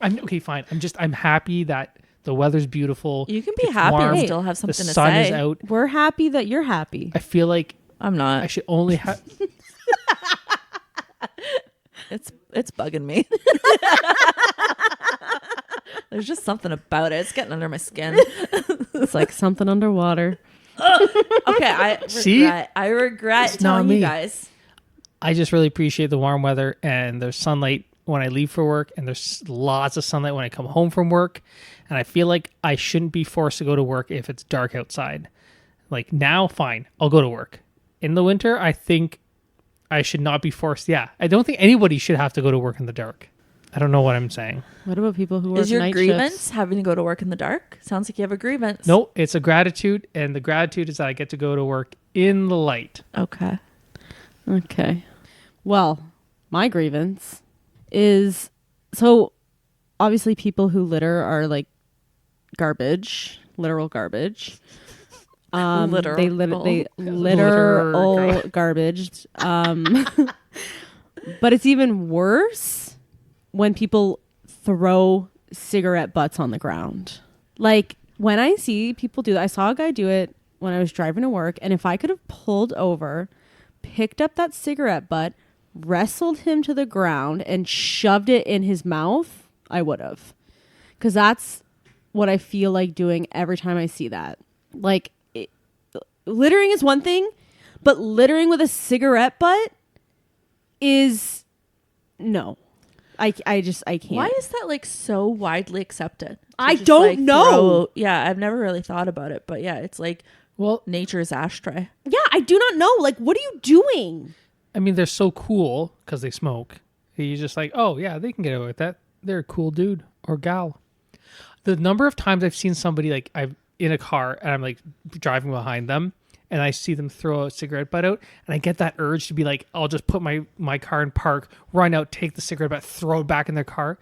Okay, fine. I'm happy that the weather's beautiful. You can be It's happy warm. and still have something The to sun say. is out. We're happy that you're happy. I feel like I'm not. I should only have. It's bugging me. There's just something about it. It's getting under my skin. It's like something underwater. Okay, See? I regret It's not telling you me. guys. I just really appreciate the warm weather and there's sunlight when I leave for work and there's lots of sunlight when I come home from work. And I feel like I shouldn't be forced to go to work if it's dark outside. Like now, fine, I'll go to work. In the winter, I think I should not be forced. Yeah, I don't think anybody should have to go to work in the dark. I don't know what I'm saying. What about people who work Is your night grievance shifts? having to go to work in the dark? Sounds like you have a grievance. No, it's a gratitude. And the gratitude is that I get to go to work in the light. Okay. Okay. Well, my grievance is so obviously people who litter are like garbage, literal garbage. Literal. They litter all garbage. But it's even worse when people throw cigarette butts on the ground. Like when I see people do that, I saw a guy do it when I was driving to work, and if I could have pulled over, picked up that cigarette butt, wrestled him to the ground, and shoved it in his mouth, I would have. Because that's what I feel like doing every time I see that. Like, littering is one thing, but littering with a cigarette butt is no. I can't. Why is that like so widely accepted? I just, don't like, know. Yeah, I've never really thought about it, but yeah, it's like Well, nature's ashtray. Yeah, I do not know. Like, what are you doing? I mean, they're so cool because they smoke. You're just like, oh, yeah, they can get away with that. They're a cool dude or gal. The number of times I've seen somebody like I'm in a car and I'm like driving behind them and I see them throw a cigarette butt out, and I get that urge to be like, I'll just put my car in park, run out, take the cigarette butt, throw it back in their car.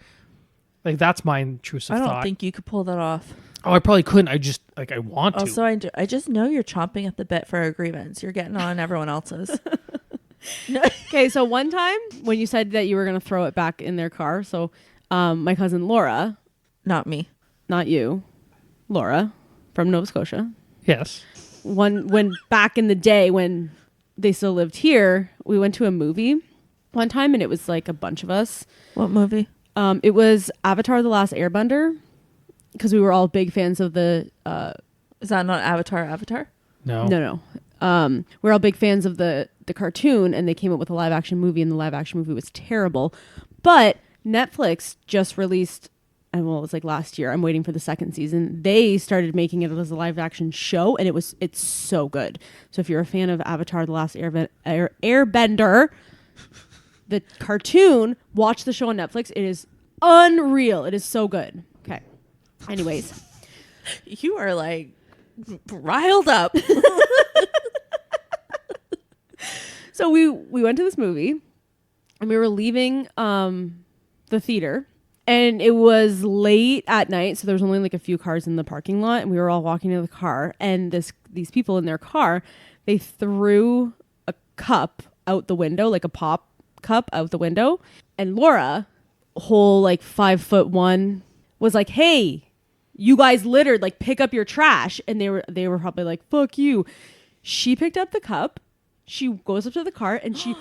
Like, that's my intrusive I thought. don't think you could pull that off. Oh, I probably couldn't. I just, like, I want to. Also, I just know you're chomping at the bit for a grievance. You're getting on everyone else's. Okay, so one time when you said that you were going to throw it back in their car, so my cousin Laura, Not me. not you, Laura from Nova Scotia, Yes. when back in the day when they still lived here, we went to a movie one time, and it was like a bunch of us. What movie? It was Avatar: The Last Airbender, because we were all big fans of the. Is that not Avatar? No. No. We're all big fans of the cartoon, and they came up with a live action movie, and the live action movie was terrible. But Netflix just released, and well, it was like last year. I'm waiting for the second season. They started making it as a live action show, and it's so good. So if you're a fan of Avatar: The Last Airbender, the cartoon, watch the show on Netflix. It is unreal. It is so good. Okay. Anyways, You are like riled up. so we went to this movie, and we were leaving the theater, and it was late at night, so there was only like a few cars in the parking lot, and we were all walking to the car, and these people in their car, they threw a cup out the window, like a pop cup out the window, and Laura, whole like 5'1", was like, "Hey, you guys littered, like pick up your trash." And they were probably like, "Fuck you." She picked up the cup, she goes up to the car, and she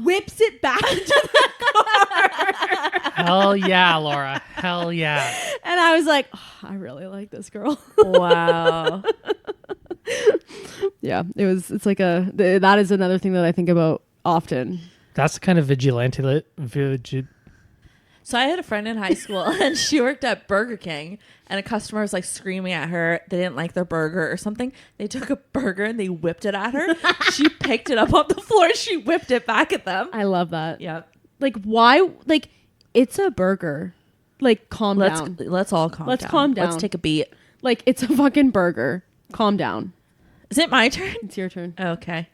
whips it back into the car. Hell yeah, Laura. Hell yeah. And I was like, oh, I really like this girl. Wow. Yeah, it's like that is another thing that I think about often. That's the kind of vigilante. So I had a friend in high school, and she worked at Burger King, and a customer was like screaming at her. They didn't like their burger or something. They took a burger and they whipped it at her. She picked it up off the floor and she whipped it back at them. I love that. Yeah. Like, why? Like, it's a burger. Like, calm down. Let's all calm down. Let's calm down. Let's take a beat. Like, it's a fucking burger. Calm down. Is it my turn? It's your turn. Okay.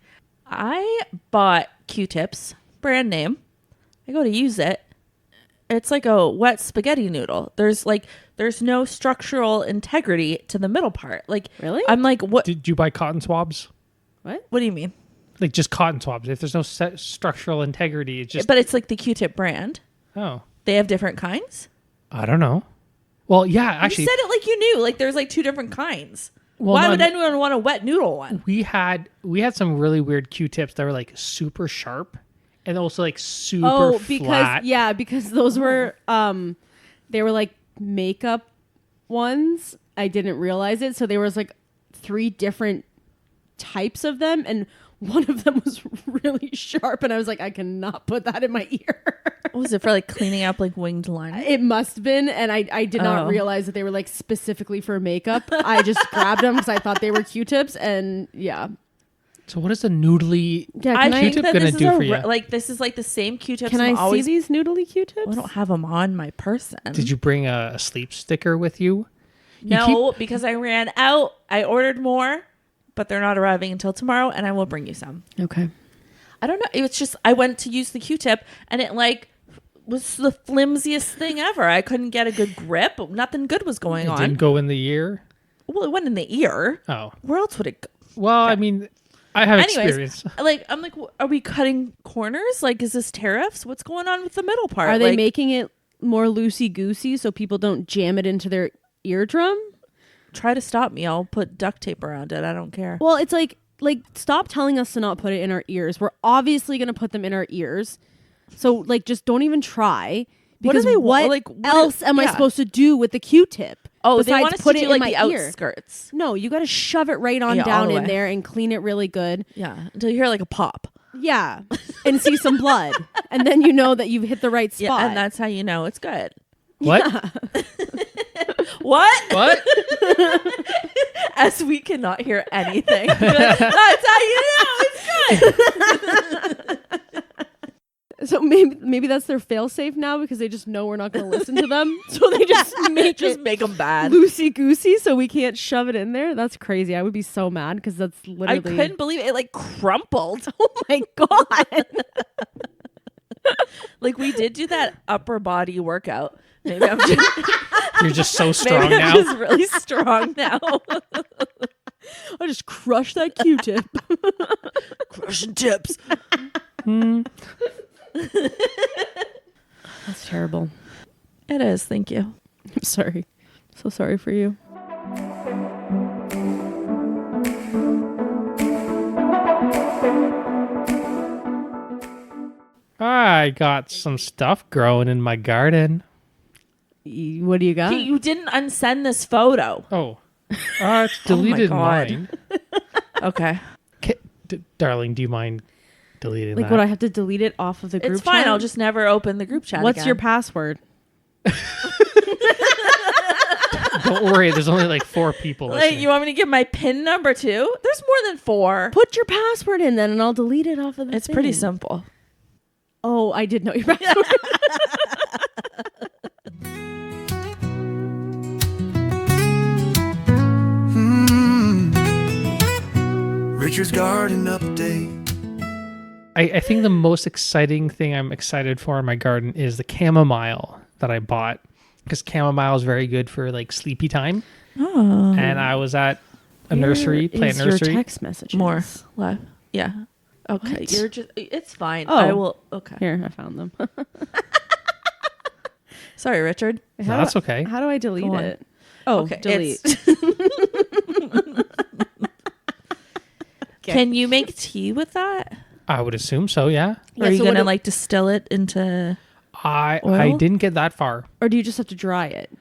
I bought Q-tips, brand name. I go to use it. It's like a wet spaghetti noodle. There's no structural integrity to the middle part. Like, really? I'm like, what? Did you buy cotton swabs? What? What do you mean? Like, just cotton swabs. If there's no structural integrity, it's just. But it's like the Q-tip brand. Oh. They have different kinds? I don't know. Well, yeah, actually. You said it like you knew. Like, there's like two different kinds. Well, Why would anyone want a wet noodle one? We had some really weird Q-tips that were like super sharp. And also like super flat. Because those were they were like makeup ones. I didn't realize it. So there was like 3 different types of them, and one of them was really sharp, and I was like, I cannot put that in my ear. Was it for like cleaning up like winged lines? It must have been, and I did not realize that they were like specifically for makeup. I just grabbed them because I thought they were Q-tips, and yeah. So what is a noodly Q-tip gonna do for you? Like, this is like the same Q-tips. Can I see these noodly Q-tips? I don't have them on my person. Did you bring a sleep sticker with you? No, because I ran out. I ordered more, but they're not arriving until tomorrow, and I will bring you some. Okay. I don't know. It's just I went to use the Q-tip, and it like was the flimsiest thing ever. I couldn't get a good grip. Nothing good was going on. It didn't go in the ear? Well, it went in the ear. Oh. Where else would it go? Well, okay. I mean, I have experience. Like, I'm like, are we cutting corners? Like, is this tariffs? What's going on with the middle part? Are they making it more loosey-goosey so people don't jam it into their eardrum? Try to stop me. I'll put duct tape around it. I don't care. Well, it's like stop telling us to not put it in our ears. We're obviously going to put them in our ears. So, like, just don't even try. Because what else am I supposed to do with the Q-tip? Oh, they want us to do like the outskirts. No, you got to shove it right on down in there and clean it really good. Yeah, until you hear like a pop. Yeah, and see some blood. And then you know that you've hit the right spot. Yeah, and that's how you know it's good. What? Yeah. What? As we cannot hear anything. That's how you know it's good. So maybe maybe that's their fail-safe now because they just know we're not going to listen to them. So they just make them bad. Loosey-goosey so we can't shove it in there. That's crazy. I would be so mad because that's literally... I couldn't believe it. It crumpled. Oh my God. We did do that upper body workout. Maybe I'm just... You're just so strong maybe now. I'm just really strong now. I just crushed that Q-tip. Crushing tips. That's terrible. It is. Thank you. I'm sorry. So sorry for you. I got some stuff growing in my garden. What do you got? You didn't unsend this photo. Oh, it's deleted God. mine. Okay. Darling, do you mind deleting that? Would I have to delete it off of the group It's fine. chat? I'll just never open the group chat What's again. your password? Don't worry, there's only 4 people listening. You want me to give my PIN number too? There's more than 4. Put your password in then and I'll delete it off of the It's thing. pretty simple. Oh, I did know your password. Richard's garden update. I think the most exciting thing I'm excited for in my garden is the chamomile that I bought, because chamomile is very good for sleepy time. Oh. And I was at a nursery, plant Your nursery. text messages. More. Left. Yeah. Okay. What? You're just. It's fine. Oh. I will. Okay. Here, I found them. Sorry, Richard. No, that's okay. How do I delete Go on. it? Oh, Okay, delete. Can you make tea with that? I would assume so, yeah. Or are you so gonna what distill it into? I Oil? didn't get that far. Or do you just have to dry it?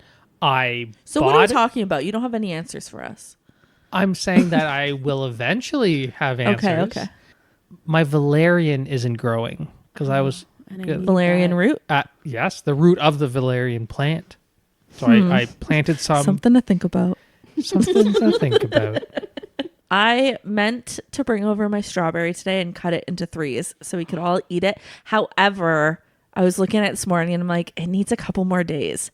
I So what are we bought it. talking about? You don't have any answers for us. I'm saying that I will eventually have answers. Okay. My valerian isn't growing because I was And I Good. need Valerian that. root. yes, the root of the valerian plant. So I planted Something to think about. something to think about. I meant to bring over my strawberry today and cut it into 3s so we could all eat it. However, I was looking at it this morning and I'm like, it needs a couple more days.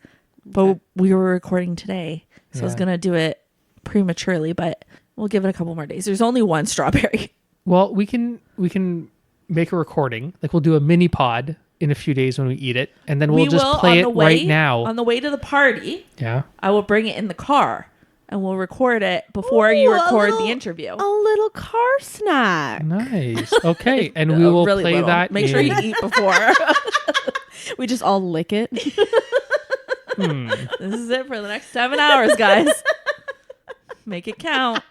But we were recording today, so I was Yeah. gonna do it prematurely, but we'll give it a couple more days. There's only one strawberry. Well, we can make a recording. We'll do a mini pod in a few days when we eat it, and then we'll just play it right now. On the way to the party, Yeah. I will bring it in the car and we'll record it before you record the interview. A little car snack. Nice. Okay, and we will Really play little. that. Make sure you eat before. We just all lick it. This is it for the next 7 hours, guys. Make it count.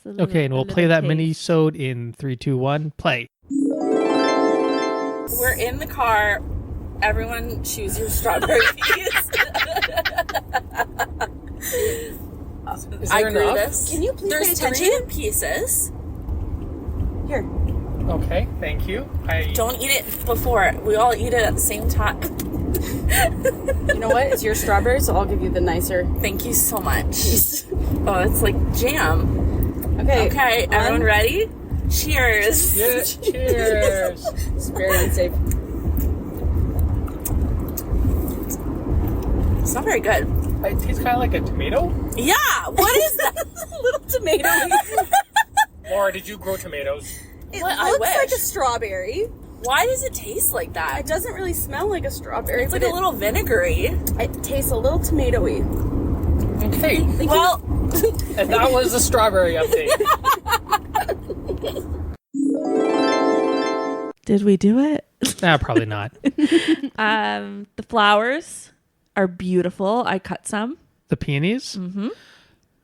Okay, and we'll play that mini-sode in 3, 2, 1, play. We're in the car. Everyone choose your strawberry piece. I grew this. Can you please There's pay attention? 3 pieces. Here. Okay, thank you. Don't eat it before. We all eat it at the same time. You know what? It's your strawberry, so I'll give you the nicer. Thank you so much. Oh, it's like jam. Okay. Everyone ready? Cheers. Cheers. It's very unsafe. It's not very good. It tastes kind of like a tomato. Yeah. What is that? Little tomato. Laura, did you grow tomatoes? It What? I looks like wish. a strawberry. Why does it taste like that? It doesn't really smell like a strawberry. It's but like a little vinegary. It tastes a little tomatoey. Okay, Well, and that was the strawberry update. did we do it? Nah, probably not. The flowers are beautiful. I cut some. The peonies? Mm-hmm.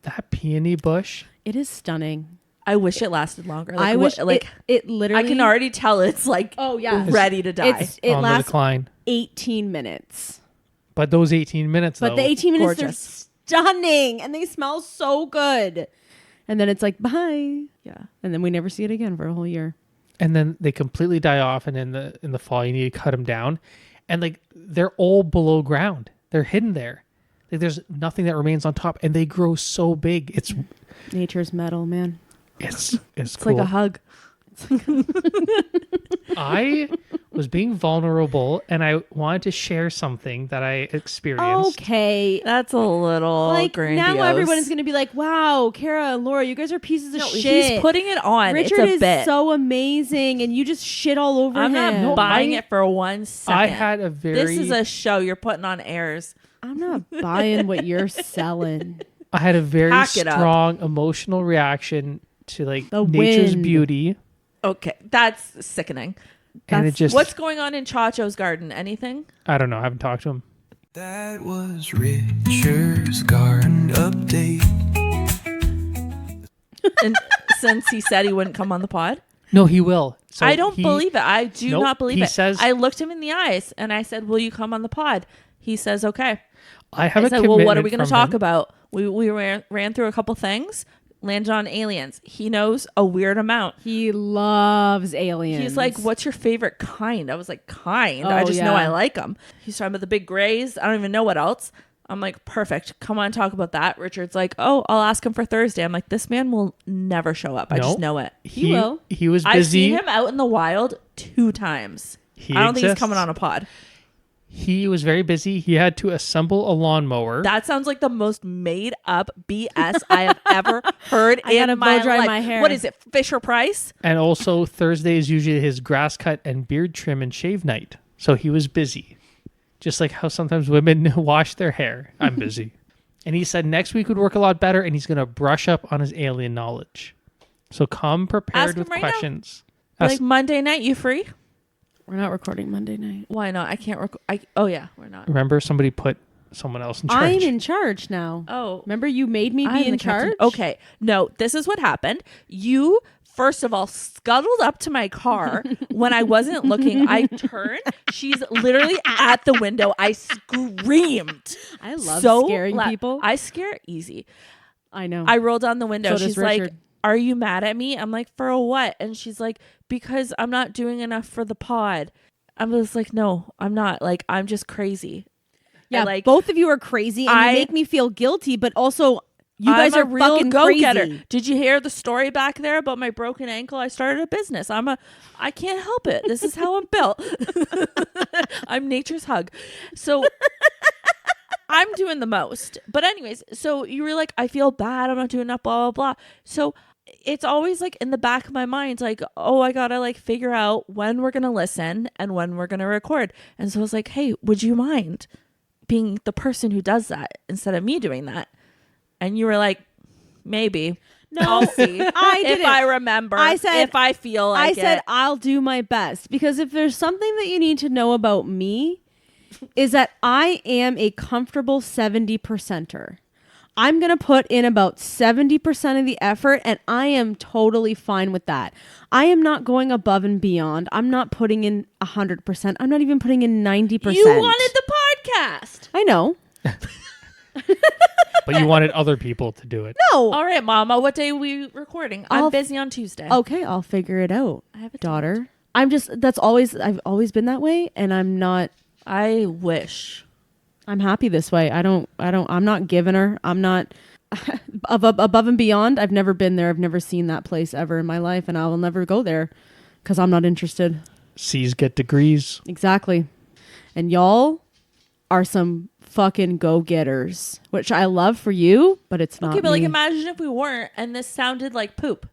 That peony bush. It is stunning. I wish it lasted longer. I wish it literally. I can already tell it's Oh yeah, ready to die. It on the lasts decline. 18 minutes. But those 18 minutes, But though. the 18 minutes, gorgeous. they're stunning and they smell so good. And then it's like, bye. Yeah. And then we never see it again for a whole year. And then they completely die off, and in the fall you need to cut them down, and they're all below ground. They're hidden there. There's nothing that remains on top, and they grow so big. It's Nature's metal, man. cool. Like a hug. I was being vulnerable, and I wanted to share something that I experienced. Okay. That's a little Like grandiose. now everyone is going to be like, wow, Kara and Laura, you guys are pieces of shit. He's putting it on. Richard it's a is bit. so amazing and you just shit all over I'm him. not buying it for 1 second. I had a very... This is a show you're putting on airs. I'm not buying what you're selling. I had a very Pack it up. strong emotional reaction to like The nature's wind. beauty, Okay, that's sickening. and it just What's going on in Chacho's garden? Anything? I don't know. I haven't talked to him. That was Richard's garden update. And since he said he wouldn't come on the pod, No, he will. So I don't believe it. I do Nope, not believe he it. says- I looked him in the eyes and I said, "Will you come on the pod?" He says, "Okay." I have I a said, commitment "Well, what are we going to from talk him. about?" We ran through a couple things. Landed on aliens. He knows a weird amount. He loves aliens. He's like, "What's your favorite kind?" I was like, "Kind." Oh, I just know yeah. I like them. He's talking about the big grays. I don't even know what else. I'm like, perfect. Come on, talk about that. Richard's like, "Oh, I'll ask him for Thursday." I'm like, this man will never show up. I just Nope. know it. He will. He was busy. I've seen him out in the wild 2 times. He I don't think he's exists. coming on a pod. He was very busy. He had to assemble a lawnmower. That sounds like the most made up BS I have ever heard I gotta in my blow dry life. my hair. What is it, Fisher Price? And also Thursday is usually his grass cut and beard trim and shave night. So he was busy. Just like how sometimes women wash their hair. I'm busy. And he said next week would work a lot better and he's going to brush up on his alien knowledge. So come prepared Ask him with right now. questions. Like Monday night, you free? We're not recording Monday night. Why not? I can't record. Oh yeah, we're not. Remember, somebody put someone else in charge. I'm in charge now. Oh, Remember you made me I'm be in the captain. charge? Okay, no, this is what happened. You first of all scuttled up to my car when I wasn't looking. I turned. She's literally at the window. I screamed. I love so scaring people. I scare easy. I know. I rolled down the window. So does She's like, Richard. "Are you mad at me?" I'm like, "For what?" And she's like, "Because I'm not doing enough for the pod." I was like, "No, I'm not. Like, I'm just crazy." yeah, And, like, both of you are crazy and I- you make me feel guilty, but also you I'm guys a are real fucking go-getter. crazy. Did you hear the story back there about my broken ankle? I started a business. I can't help it. This is how I'm built. I'm nature's hug. So I'm doing the most. But anyways, so you were like, I feel bad. I'm not doing enough, blah, blah, blah. So it's always like in the back of my mind, like, oh, I gotta like figure out when we're gonna listen and when we're gonna record. And so I was like, hey, would you mind being the person who does that instead of me doing that? And you were like, maybe. No, I'll see. I if didn't. I remember. I said- if I feel I like said it. I'll do my best because if there's something that you need to know about me is that I am a comfortable 70%er. I'm going to put in about 70% of the effort and I am totally fine with that. I am not going above and beyond. I'm not putting in 100%. I'm not even putting in 90%. You wanted the podcast. I know. But you wanted other people to do it. No. All right, Mama. What day are we recording? I'm I'll- busy on Tuesday. Okay, I'll figure it out. I have a daughter. I've always been that way and I'm I wish. I'm happy this way. I'm not giving her. I'm not above and beyond. I've never been there. I've never seen that place ever in my life and I will never go there because I'm not interested. C's get degrees. Exactly. And y'all are some fucking go-getters, which I love for you, but it's not Okay, but like me. imagine if we weren't and this sounded like poop.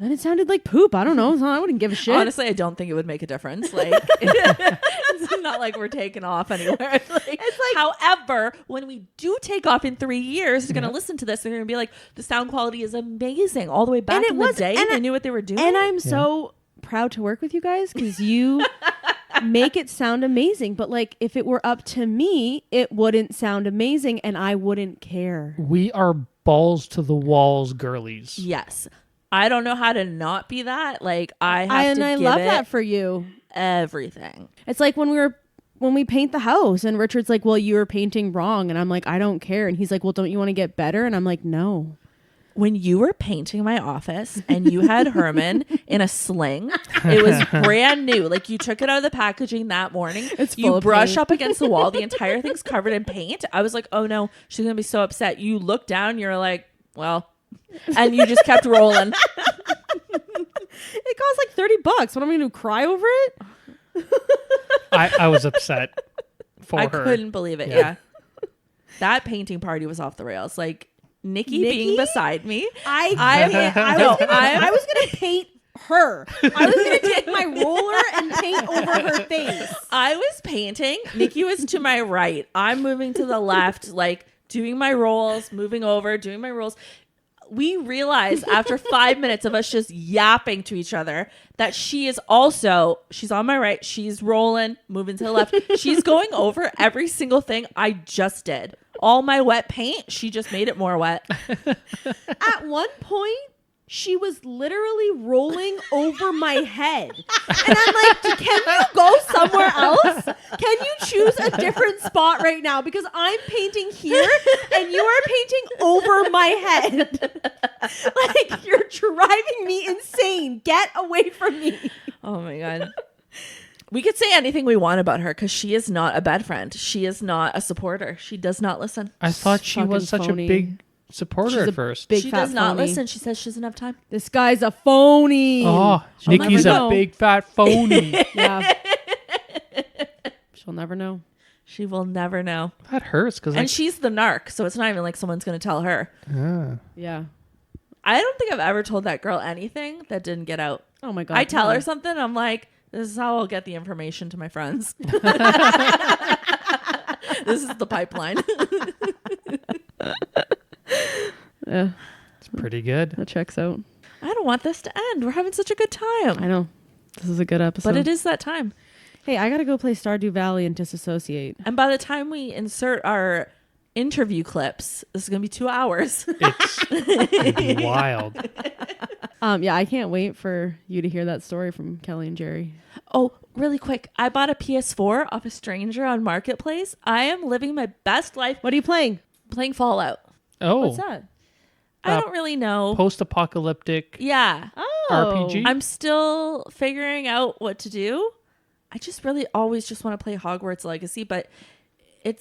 Then it sounded like poop. I don't know. I wouldn't give a shit. Honestly, I don't think it would make a difference. Like, it's not like we're taking off anywhere. It's like, however, when we do take off in 3 years, they're going to listen to this. They're going to be like, the sound quality is amazing. All the way back And it in was- the day, and they I- knew what they were doing. And I'm so proud to work with you guys because you make it sound amazing. But like, if it were up to me, it wouldn't sound amazing and I wouldn't care. We are balls to the walls girlies. Yes. I don't know how to not be that. Like, I have to I give love it that for you. everything. It's like when we paint the house and Richard's like, well, you were painting wrong. And I'm like, I don't care. And he's like, well, don't you want to get better? And I'm like, no. When you were painting my office and you had Herman in a sling, it was brand new. Like you took it out of the packaging that morning. It's full you of brush paint. up against the wall. The entire thing's covered in paint. I was like, oh no, she's going to be so upset. You look down, you're like, well, and you just kept rolling. It costs like $30. What am I going to cry over it? I was upset for I her. couldn't believe it. Yeah. Yeah. That painting party was off the rails. Like Nikki being beside me. I was gonna paint her. I was gonna take my roller and paint over her face. I was painting. Nikki was to my right. I'm moving to the left, like doing my rolls, moving over, doing my rolls. We realized after 5 minutes of us just yapping to each other that she's on my right. She's rolling, moving to the left. She's going over every single thing I just did. All my wet paint, she just made it more wet. At one point, she was literally rolling over my head. And I'm like, can you go somewhere else? Can you choose a different spot right now? Because I'm painting here and you are painting over my head. Like, you're driving me insane. Get away from me. Oh my God. We could say anything we want about her because she is not a bad friend. She is not a supporter. She does not listen. I thought she was such phony. a big supporter She's at a first. big She fat does not phony. listen. She says she doesn't have time. This guy's a phony. Oh, She'll Nikki's never a know. big fat phony. Yeah. She'll never know. She will never know. That hurts because And she's the narc, so it's not even like someone's going to tell her. Yeah. I don't think I've ever told that girl anything that didn't get out. Oh my God. I tell no. her something, I'm like, this is how I'll get the information to my friends. This is the pipeline. Yeah, it's pretty good. that checks out. I don't want this to end. We're having such a good time. I know. This is a good episode. But it is that time. Hey, I got to go play Stardew Valley and disassociate. And by the time we insert our interview clips, this is going to be 2 hours. It's wild. Yeah, I can't wait for you to hear that story from Kelly and Jerry. Oh, really quick. I bought a PS4 off a stranger on Marketplace. I am living my best life What are you playing? playing Fallout. Oh, What's that? I don't really know. post-apocalyptic Yeah. Oh. RPG. I'm still figuring out what to do. I just really always just want to play Hogwarts Legacy, but it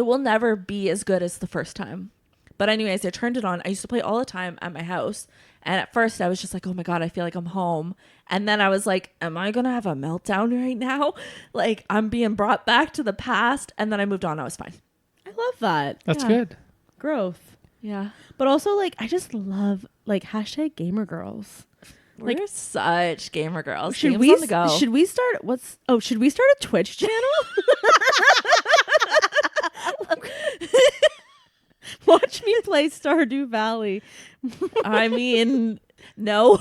will never be as good as the first time. But anyways, I turned it on. I used to play all the time at my house. And at first I was just like, oh my God, I feel like I'm home. And then I was like, am I going to have a meltdown right now? Like I'm being brought back to the past. And then I moved on. I was fine. I love that. That's yeah. good. Growth. Yeah. But also, like, I just love, like, hashtag gamer girls. We're such gamer girls. Should Games we on the go. should we start should we start a Twitch channel? Watch me play Stardew Valley. I mean, no.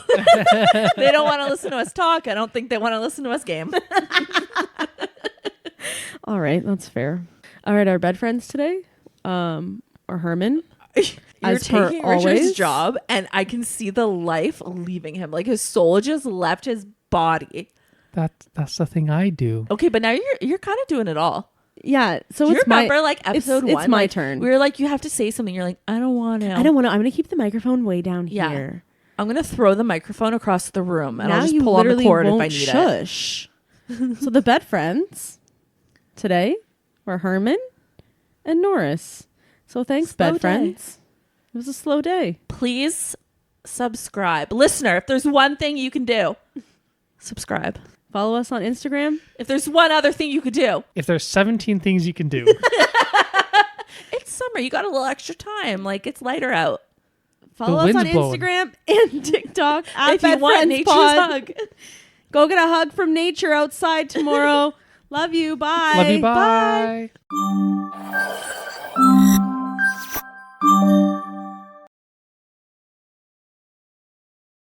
They don't want to listen to us talk. I don't think they want to listen to us game. All right, that's fair. All right, our bed friends today are Herman. You're As per taking Richard's always. job, and I can see the life leaving him. Like his soul just left his body. That's the thing I do. Okay, but now you're kind of doing it all. Yeah, so Do you it's remember my like episode it's one? my like, turn. We were like, you have to say something. You're like, I don't want to. I don't want to. I'm going to keep the microphone way down Yeah. here. I'm gonna throw the microphone across the room, and now I'll just you pull on the literally cord if won't I need it. shush. So the bed friends today were Herman and Norris. So thanks, Slow bed day. friends. It was a slow day. Please subscribe, listener. If there's one thing you can do, subscribe. Follow us on Instagram. If there's one other thing you could do, If there's 17 things you can do, it's summer. You got a little extra time. Like it's lighter out. Follow us wind's on blowing. Instagram and TikTok at If you Bed want Friends nature's Pod. hug. Go get a hug from nature outside tomorrow. Love you. Bye. love you. Bye.